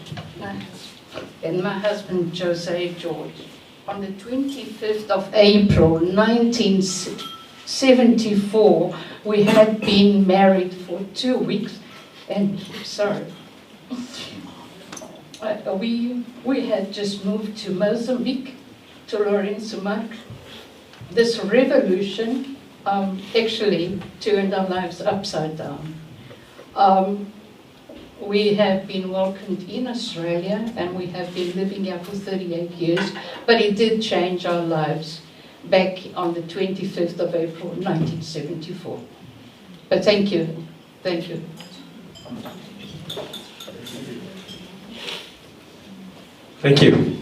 Speaker 9: and my husband Jose George. On the 25th of April 1974, we had been married for 2 weeks, and we had just moved to Mozambique, to Lourenço Marques. This revolution actually turned our lives upside down. We have been welcomed in Australia, and we have been living here for 38 years, but it did change our lives back on the 25th of April 1974. But thank you. Thank you.
Speaker 5: Thank you.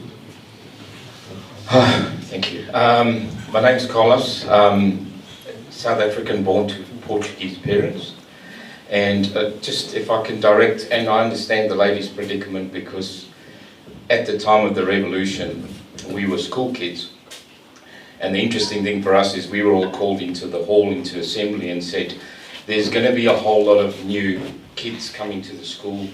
Speaker 10: Thank you. My name's Carlos, South African born to Portuguese parents. And just if I can direct, and I understand the lady's predicament because at the time of the revolution, we were school kids. And the interesting thing for us is we were all called into the hall, into assembly, and said, there's going to be a whole lot of new kids coming to the school.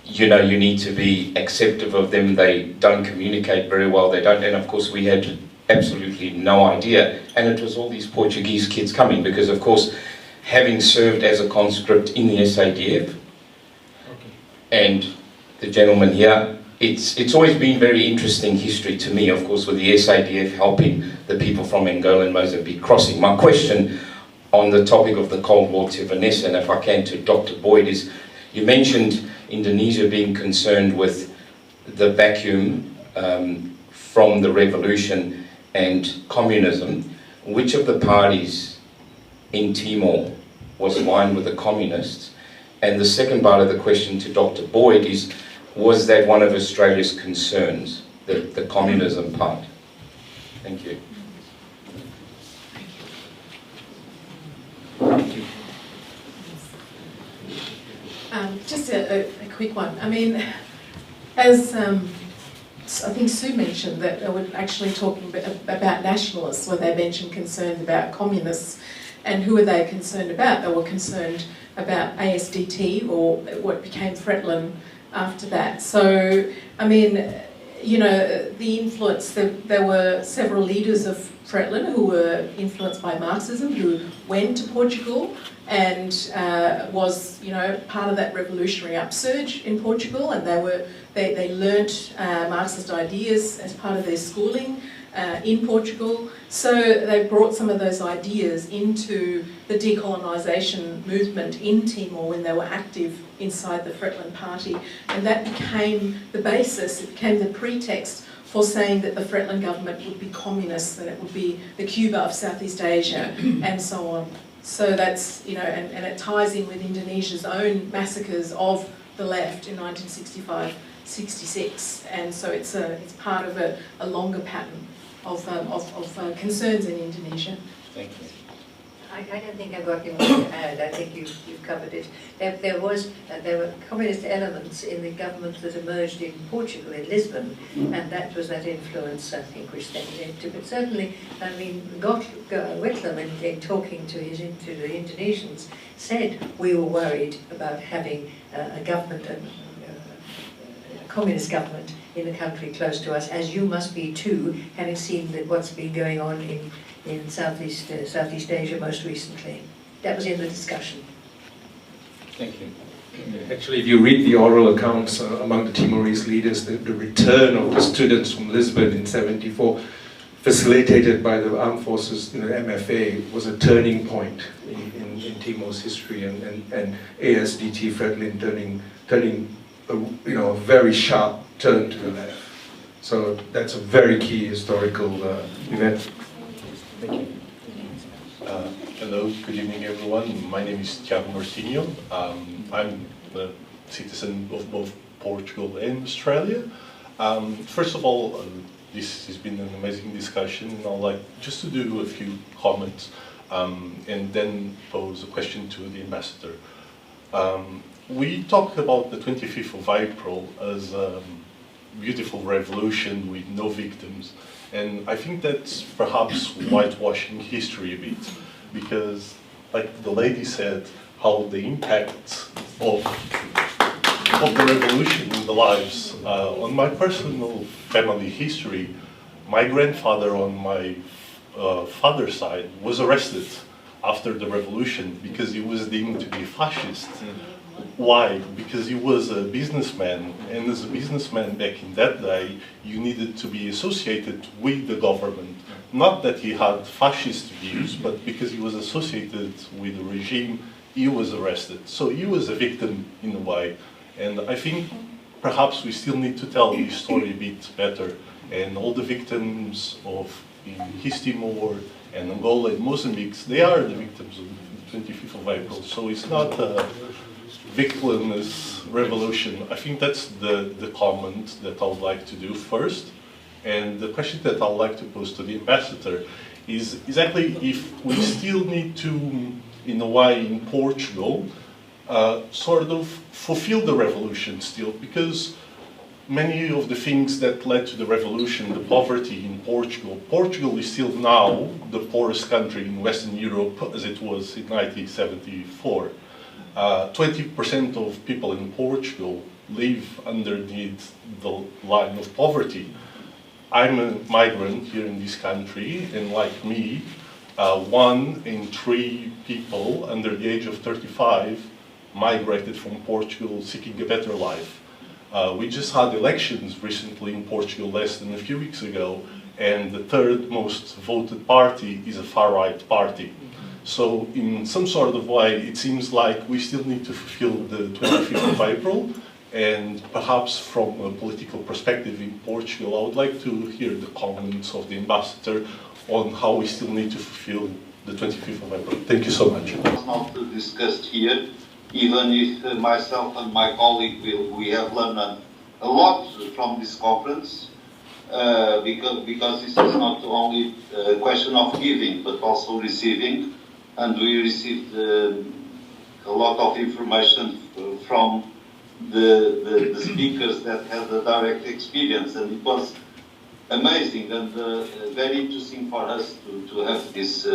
Speaker 10: You know, you need to be acceptive of them. They don't communicate very well. They don't, and of course we had absolutely no idea. And it was all these Portuguese kids coming because, of course, having served as a conscript in the SADF, and the gentleman here, it's always been very interesting history to me, of course, with the SADF helping the people from Angola and Mozambique crossing. My question on the topic of the Cold War to Vanessa, and if I can to Dr. Boyd, is you mentioned Indonesia being concerned with the vacuum from the revolution and communism. Which of the parties in Timor was aligned with the communists? And the second part of the question to Dr. Boyd is, was that one of Australia's concerns, the communism part? Thank you.
Speaker 6: Just a quick one. I mean, as I think Sue mentioned, that they were actually talking about nationalists when they mentioned concerns about communists. And who were they concerned about? They were concerned about ASDT, or what became Fretland after that. So, I mean, you know, the influence, there were several leaders of Fretland who were influenced by Marxism, who went to Portugal and was, you know, part of that revolutionary upsurge in Portugal, and they learnt Marxist ideas as part of their schooling in Portugal. So they brought some of those ideas into the decolonisation movement in Timor when they were active inside the Fretland Party, and that became the basis, it became the pretext for saying that the Fretland government would be communist, and it would be the Cuba of Southeast Asia, and so on. So that's, you know, and it ties in with Indonesia's own massacres of the left in 1965-66, and so it's part of a longer pattern of concerns in Indonesia.
Speaker 10: Thank you.
Speaker 1: I don't think I've got anything to add. I think you've covered it. There were communist elements in the government that emerged in Portugal, in Lisbon, and that was that influence, I think, which they led to. But certainly, I mean, Whitlam, in talking to the Indonesians, said we were worried about having a government, a communist government in a country close to us, as you must be too, having seen that what's been going on in Southeast Asia most recently. That was in the discussion.
Speaker 10: Thank you.
Speaker 5: Actually, if you read the oral accounts among the Timorese leaders, the return of the students from Lisbon in '74, facilitated by the armed forces, you know, MFA, was a turning point in Timor's history, and ASDT Fredlin turning a very sharp turn to the left. So that's a very key historical event. Thank you.
Speaker 11: Hello, good evening everyone. My name is Tiago Martinho. I'm a citizen of both Portugal and Australia. First of all, this has been an amazing discussion, and I'd like just to do a few comments and then pose a question to the ambassador. we talk about the 25th of April as a beautiful revolution with no victims. And I think that's perhaps whitewashing history a bit, because, like the lady said, how the impact of the revolution in the lives. On my personal family history, my grandfather on my father's side was arrested after the revolution because he was deemed to be fascist. Why? Because he was a businessman, and as a businessman back in that day, you needed to be associated with the government. Not that he had fascist views, but because he was associated with the regime, he was arrested. So he was a victim in a way. And I think perhaps we still need to tell the story a bit better. And all the victims in East Timor and Angola and Mozambique, they are the victims of the 25th of April. So it's not a victimless revolution. I think that's the comment that I would like to do first. And the question that I would like to pose to the ambassador is exactly if we still need to, in a way, in Portugal, sort of fulfill the revolution still, because many of the things that led to the revolution, the poverty in Portugal, Portugal is still now the poorest country in Western Europe as it was in 1974. 20% of people in Portugal live underneath the line of poverty. I'm a migrant here in this country, and like me, 1 in 3 people under the age of 35 migrated from Portugal seeking a better life. We just had elections recently in Portugal less than a few weeks ago, and the third most voted party is a far-right party. So in some sort of way, it seems like we still need to fulfill the 25th of April, and perhaps from a political perspective in Portugal, I would like to hear the comments of the ambassador on how we still need to fulfill the 25th of April. Thank you so much.
Speaker 4: It's not discussed here, even if myself and my colleague we have learned a lot from this conference, because this is not only a question of giving, but also receiving, and we received a lot of information from the speakers that had a direct experience, and it was amazing and very interesting for us to have these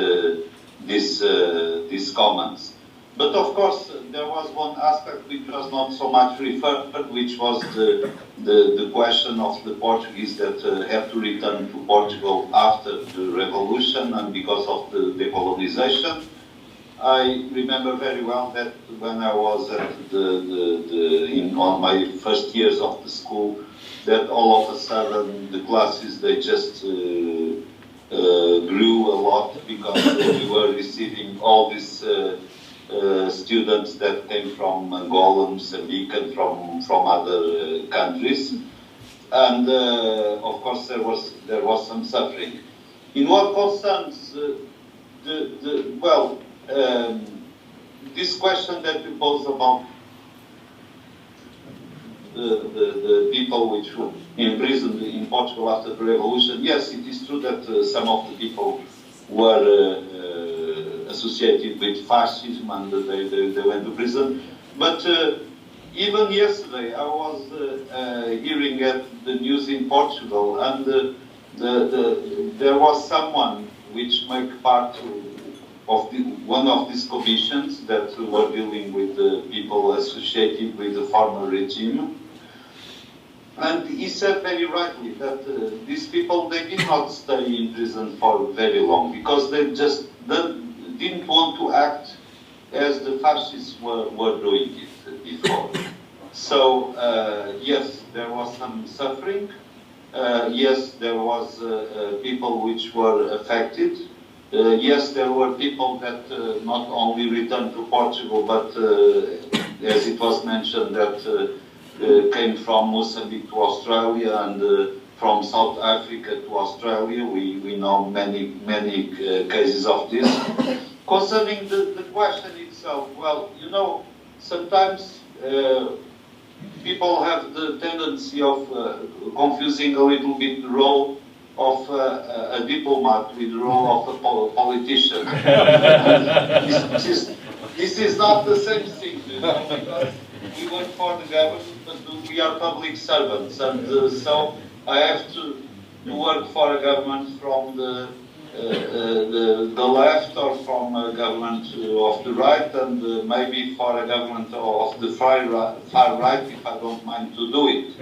Speaker 4: comments. But of course, there was one aspect which was not so much referred, which was the question of the Portuguese that have to return to Portugal after the revolution and because of the decolonisation. I remember very well that when I was at on my first years of the school, that all of a sudden the classes, they just grew a lot because we were receiving all these students that came from Angola, Mozambique, and from other countries, and of course there was some suffering. In what concerns this question that you posed about the people which were imprisoned in Portugal after the revolution, yes, it is true that some of the people were associated with fascism and they went to prison. But even yesterday I was hearing at the news in Portugal, and there was someone which made part of one of these commissions that were dealing with the people associated with the former regime. And he said very rightly that these people, they did not stay in prison for very long because they just didn't want to act as the fascists were doing it before. So yes, there was some suffering. Yes, there was people which were affected. Yes, there were people that not only returned to Portugal, but as it was mentioned, that came from Mozambique to Australia and from South Africa to Australia. We know many cases of this. Concerning the question itself, well, you know, sometimes people have the tendency of confusing a little bit the role of a diplomat with the role of a politician. This is not the same thing, you know, because we work for the government, but we are public servants, and so I have to work for a government from the left or from a government of the right, and maybe for a government of the far right, if I don't mind to do it.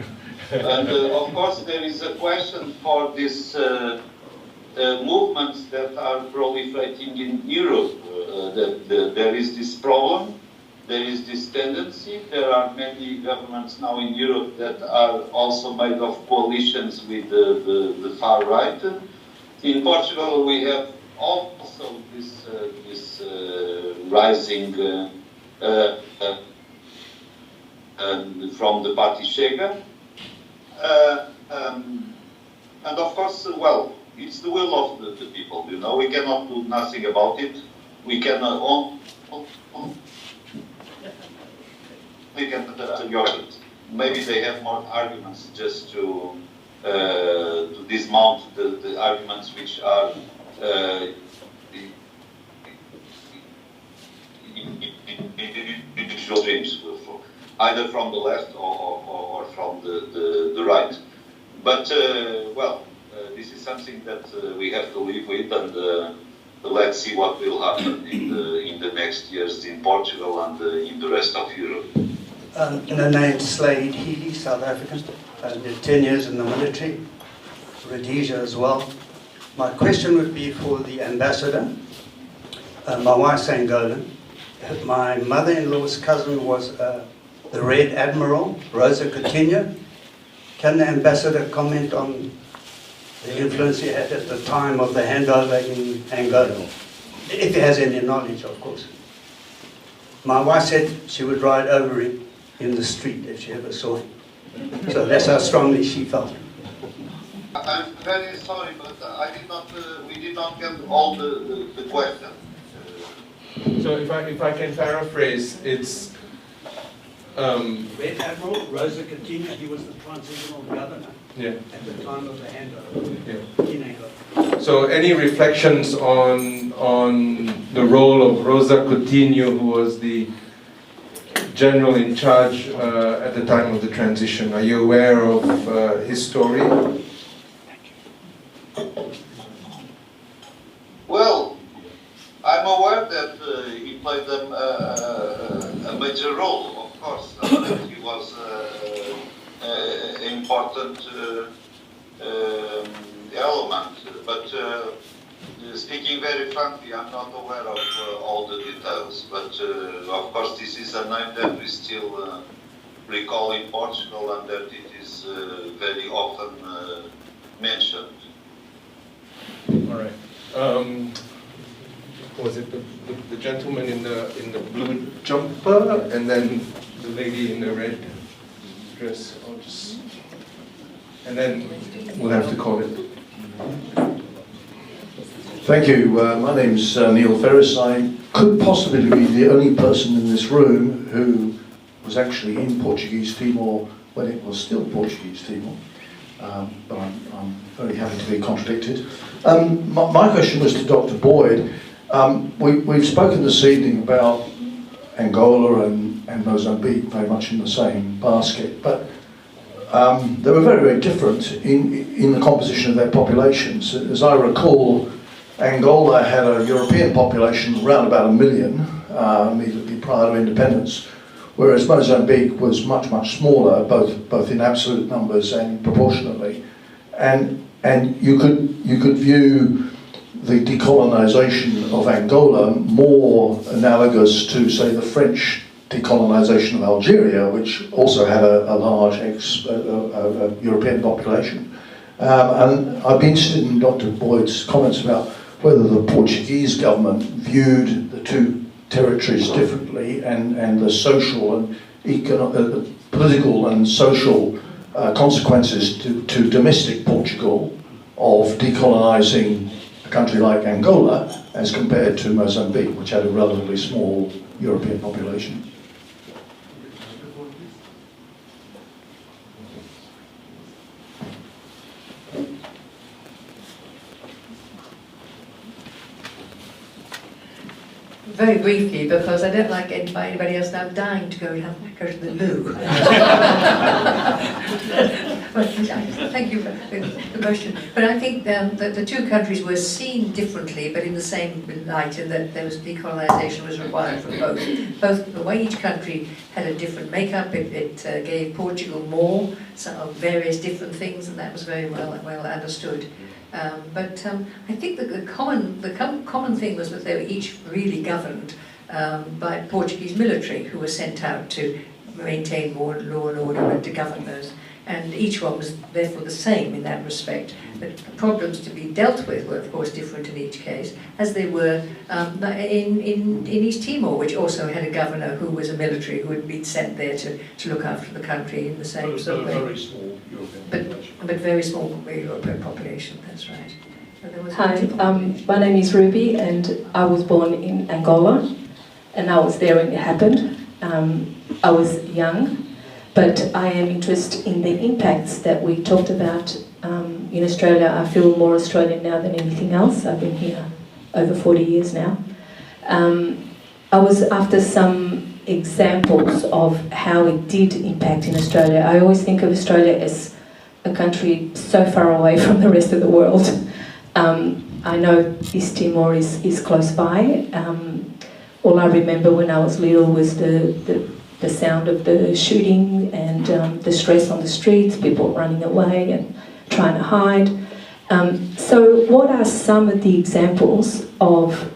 Speaker 4: And of course, there is a question for these movements that are proliferating in Europe. There is this problem. There is this tendency. There are many governments now in Europe that are also made of coalitions with the far right. In Portugal, we have also this rising from the Party Chega. And of course, well, it's the will of the people, you know. We cannot do nothing about it. We cannot maybe they have more arguments just to dismount the arguments which are individual dreams, either from the left or from the right. But well, this is something that we have to live with, and let's see what will happen in the next years in Portugal and in the rest of Europe.
Speaker 12: The name Slade Healy, South African. Did 10 years in the military, Rhodesia as well. My question would be for the ambassador. My wife's Angolan. My mother-in-law's cousin was the Red Admiral, Rosa Coutinho. Can the ambassador comment on the influence he had at the time of the handover in Angola? If he has any knowledge, of course. My wife said she would ride over him in the street if she ever saw him. So that's how strongly she felt.
Speaker 4: I'm very sorry, but we did not get all the question.
Speaker 5: So if I can paraphrase, it's
Speaker 12: Red Admiral Rosa Coutinho, he was the transitional governor at the time of the handover in Angola.
Speaker 5: So any reflections on the role of Rosa Coutinho, who was the general in charge at the time of the transition? Are you aware of his story?
Speaker 4: Well, I'm aware that he played a major role, of course. He was an important element, but speaking very frankly, I'm not aware of all the details, but of course this is a name that we still recall in Portugal, and that it is very often mentioned.
Speaker 5: All right. Was it the gentleman in the blue jumper, and then the lady in the red dress? And then we'll have to call it.
Speaker 13: Thank you. My name's Neil Ferris. I could possibly be the only person in this room who was actually in Portuguese Timor when it was still Portuguese Timor. But I'm very happy to be contradicted. My question was to Dr. Boyd. We've spoken this evening about Angola and Mozambique very much in the same basket, but they were very, very different in the composition of their populations. As I recall, Angola had a European population around about 1 million immediately prior to independence, whereas Mozambique was much, much smaller, both in absolute numbers and proportionately. And you could view the decolonisation of Angola more analogous to, say, the French decolonisation of Algeria, which also had a large European population. And I'd be interested in Dr. Boyd's comments about whether the Portuguese government viewed the two territories differently, and the social and political and social consequences to domestic Portugal of decolonising a country like Angola as compared to Mozambique, which had a relatively small European population.
Speaker 1: Very briefly, because I don't like anybody else now dying to go to the loo. Thank you for the question. But I think that the two countries were seen differently, but in the same light, in that there was decolonisation was required from both. The way each country had a different makeup, it gave Portugal more of various different things, and that was very well understood. But I think that the common thing was that they were each really governed by Portuguese military, who were sent out to maintain law and order and to govern those. And each one was therefore the same in that respect. But the problems to be dealt with were of course different in each case, as they were in East Timor, which also had a governor who was a military, who had been sent there to look after the country in the same sort of way.
Speaker 11: Very small European population.
Speaker 1: But very small European population, that's right.
Speaker 14: Hi, my name is Ruby, and I was born in Angola, and I was there when it happened. I was young, but I am interested in the impacts that we talked about in Australia. I feel more Australian now than anything else. I've been here over 40 years now. I was after some examples of how it did impact in Australia. I always think of Australia as a country so far away from the rest of the world. I know East Timor is close by. All I remember when I was little was the sound of the shooting and the stress on the streets, people running away and trying to hide. So what are some of the examples of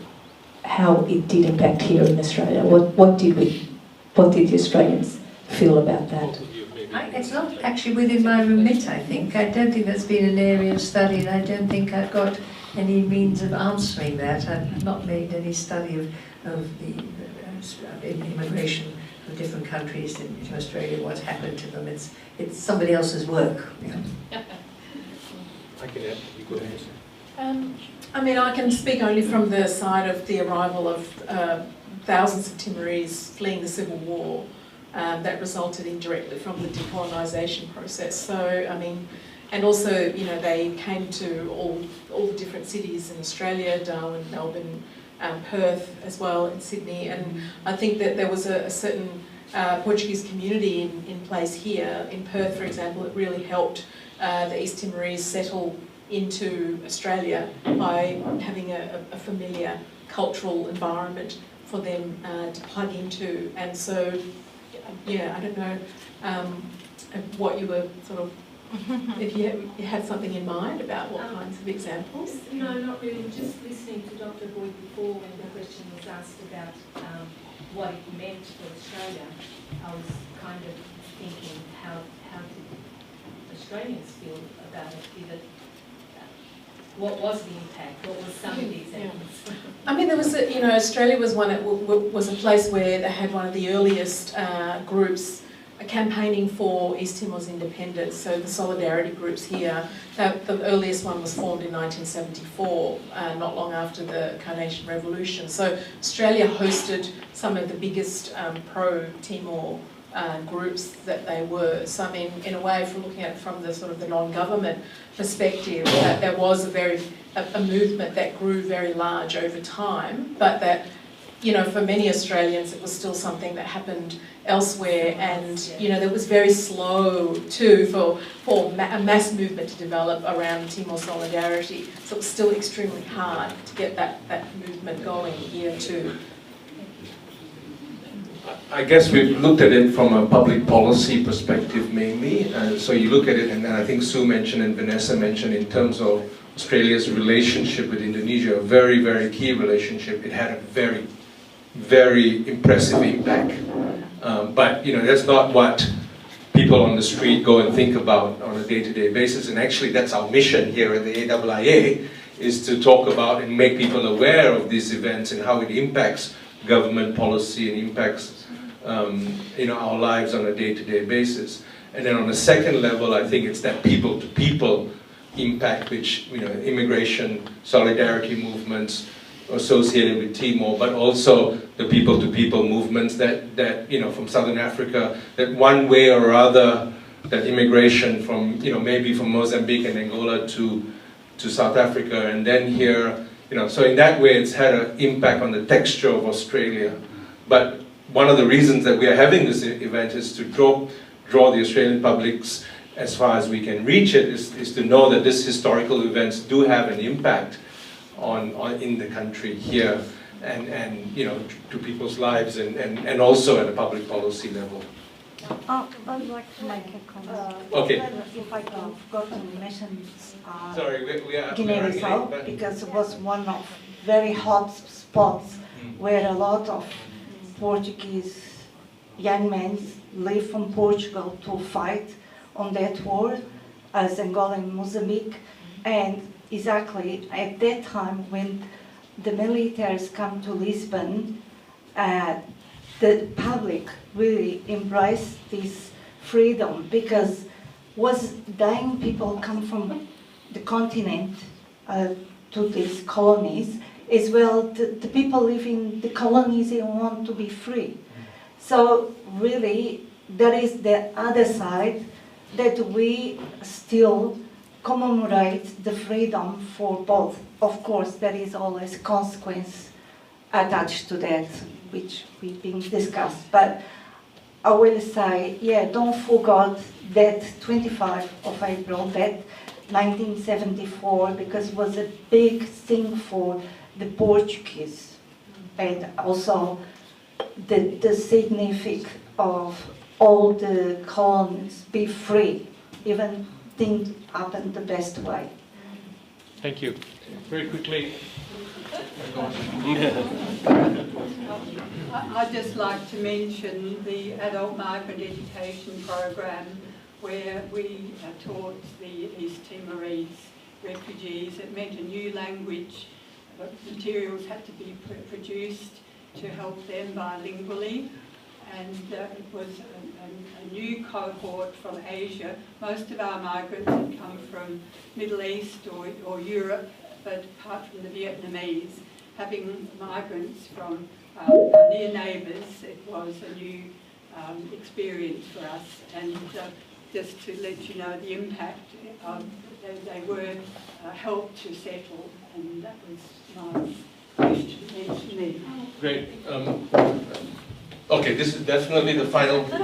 Speaker 14: how it did impact here in Australia? What did the Australians feel about that?
Speaker 1: It's not actually within my remit, I think. I don't think that's been an area of study, and I don't think I've got any means of answering that. I've not made any study of the immigration from different countries into Australia, what's happened to them. It's somebody else's work. You know.
Speaker 5: I can add. You go ahead.
Speaker 6: I mean, I can speak only from the side of the arrival of thousands of Timorese fleeing the civil war that resulted indirectly from the decolonisation process. So, I mean, and also, you know, they came to all the different cities in Australia, Darwin, Melbourne, Perth as well, and Sydney, and I think that there was a certain Portuguese community in place here. In Perth, for example, it really helped the East Timorese settle into Australia by having a familiar cultural environment for them to plug into. And so, yeah, I don't know what you were sort of, if you had something in mind about what kinds of examples.
Speaker 15: No, not really. Just listening to Dr. Boyd before when the question was asked about what it meant for Australia, I was kind of thinking how did Australians feel about it? What was the impact? What was some of the examples?
Speaker 6: I mean, there was, Australia was was a place where they had one of the earliest groups campaigning for East Timor's independence. So the solidarity groups here, the earliest one was formed in 1974, not long after the Carnation Revolution. So Australia hosted some of the biggest pro-Timor groups that they were. So I mean, in a way, if we're looking at it from the sort of the non-government perspective, that there was a movement that grew very large over time, but that, you know, for many Australians it was still something that happened elsewhere, and you know, that was very slow too for a mass movement to develop around Timor solidarity. So it was still extremely hard to get that movement going here too.
Speaker 5: I guess we've looked at it from a public policy perspective mainly. So you look at it, and then I think Sue mentioned and Vanessa mentioned in terms of Australia's relationship with Indonesia, a very, very key relationship. It had a very, very impressive impact. But you know, that's not what people on the street go and think about on a day-to-day basis. And actually, that's our mission here at the AIIA, is to talk about and make people aware of these events and how it impacts government policy and impacts our lives on a day-to-day basis. And then on a second level, I think it's that people-to-people impact, which, you know, immigration, solidarity movements associated with Timor, but also the people-to-people movements that you know, from Southern Africa, that one way or other, that immigration from, you know, maybe from Mozambique and Angola to South Africa, and then here so in that way it's had an impact on the texture of Australia. But one of the reasons that we are having this event is to draw the Australian publics as far as we can reach it, is to know that these historical events do have an impact in the country here, and to people's lives, and also at a public policy level.
Speaker 16: I'd like to make a comment.
Speaker 5: Okay.
Speaker 16: If I forgot to mention
Speaker 5: Sorry, we are
Speaker 16: Guinea-Bissau, because it was one of very hot spots where a lot of Portuguese young men leave from Portugal to fight on that war, as Angola and Mozambique, and exactly at that time when the militaries come to Lisbon, the public really embraced this freedom, because was dying people come from the continent to these colonies, as well the people living in the colonies and want to be free. So really there is the other side, that we still commemorate the freedom for both. Of course, there is always consequence attached to that, which we've been discussed. But I will say, yeah, don't forget that 25 of April, that 1974, because it was a big thing for the Portuguese, and also the significance of all the colonies be free, even things happen the best way.
Speaker 5: Thank you. Very quickly.
Speaker 17: I'd just like to mention the adult migrant education program, where we taught the East Timorese refugees. It meant a new language, but materials had to be produced to help them bilingually. And it was a new cohort from Asia. Most of our migrants had come from Middle East or Europe, but apart from the Vietnamese, having migrants from our near neighbours, it was a new experience for us. And just to let you know the impact, they were helped to settle, and that was my wish to mention there.
Speaker 5: Great. Okay, this is definitely the final.
Speaker 12: My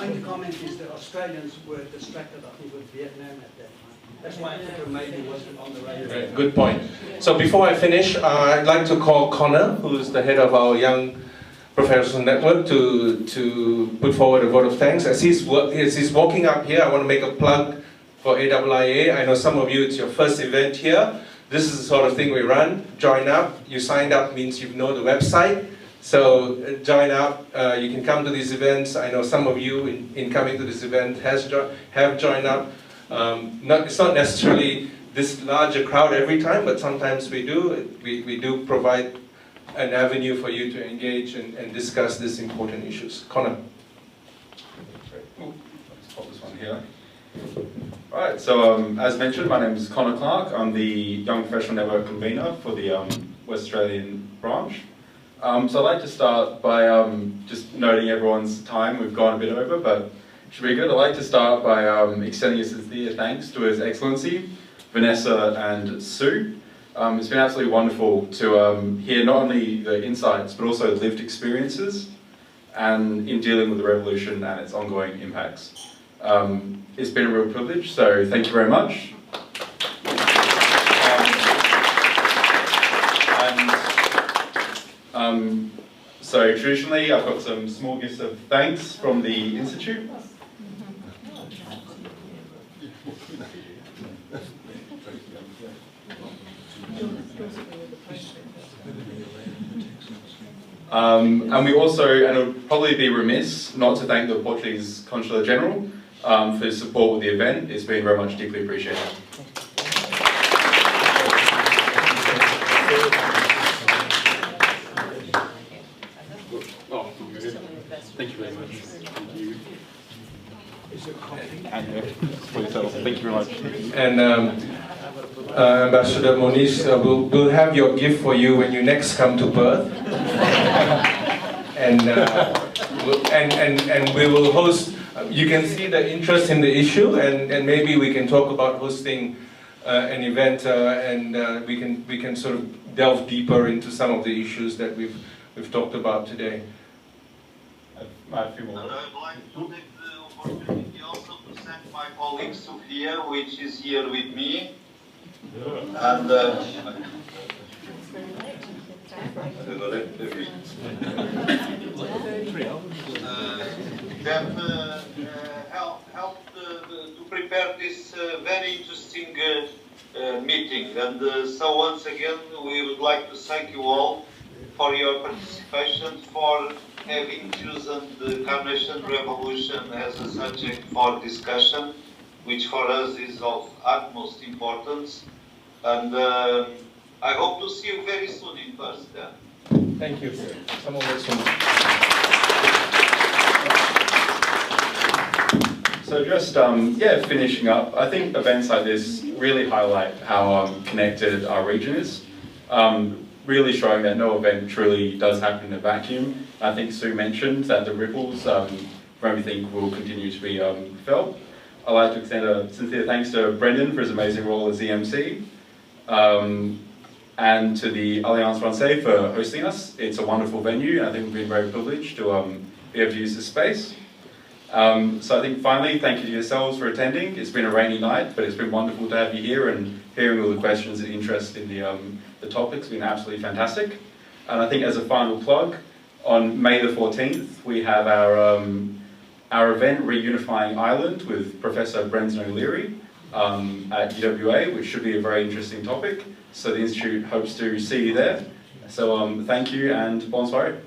Speaker 12: only comment is that Australians were distracted, I think, with Vietnam at that time. That's why Africa maybe wasn't on the radar.
Speaker 5: Right, good point. So before I finish, I'd like to call Connor, who's the head of our Young Professional Network, to put forward a vote of thanks. As he's walking up here, I want to make a plug for AIIA. I know some of you, it's your first event here. This is the sort of thing we run. Join up. You signed up means you know the website. So join up. You can come to these events. I know some of you in coming to this event have joined up. It's not necessarily this larger crowd every time, but sometimes we do. We do provide an avenue for you to engage and discuss these important issues. Connor.
Speaker 18: Let's pop this one here. Right, so as mentioned, my name is Connor Clark. I'm the Young Professional Network convener for the West Australian branch. So I'd like to start by just noting everyone's time. We've gone a bit over, but it should be good. I'd like to start by extending a sincere thanks to His Excellency, Vanessa and Sue. It's been absolutely wonderful to hear not only the insights, but also lived experiences and in dealing with the revolution and its ongoing impacts. It's been a real privilege, so thank you very much. So traditionally, I've got some small gifts of thanks from the Institute. And we also, and it would probably be remiss not to thank the Portuguese Consular General for his support with the event. It's been very much deeply appreciated.
Speaker 11: Thank you very much. Thank you.
Speaker 18: Thank you very much.
Speaker 5: And Ambassador Moniz, we'll have your gift for you when you next come to Perth. And we will host you can see the interest in the issue, and maybe we can talk about hosting an event, and we can sort of delve deeper into some of the issues that we've talked about today.
Speaker 4: I would like to take the opportunity also to thank my colleague Sofia, which is here with me. And that helped to prepare this very interesting meeting. And so once again, we would like to thank you all for your participation, for having chosen the Carnation Revolution as a subject for discussion, which for us is of utmost importance. And I hope to see you very soon in person.
Speaker 5: Thank you.
Speaker 18: So just, finishing up, I think events like this really highlight how connected our region is, really showing that no event truly does happen in a vacuum. I think Sue mentioned that the ripples from everything will continue to be felt. I'd like to extend a sincere thanks to Brendan for his amazing role as EMC, and to the Alliance Française for hosting us. It's a wonderful venue, and I think we've been very privileged to be able to use this space. So I think finally, thank you to yourselves for attending. It's been a rainy night, but it's been wonderful to have you here, and hearing all the questions and interest in the topic's been absolutely fantastic. And I think as a final plug, on May the 14th, we have our event, Reunifying Ireland, with Professor Brendan O'Leary at UWA, which should be a very interesting topic. So the Institute hopes to see you there. So thank you, and bonsoir.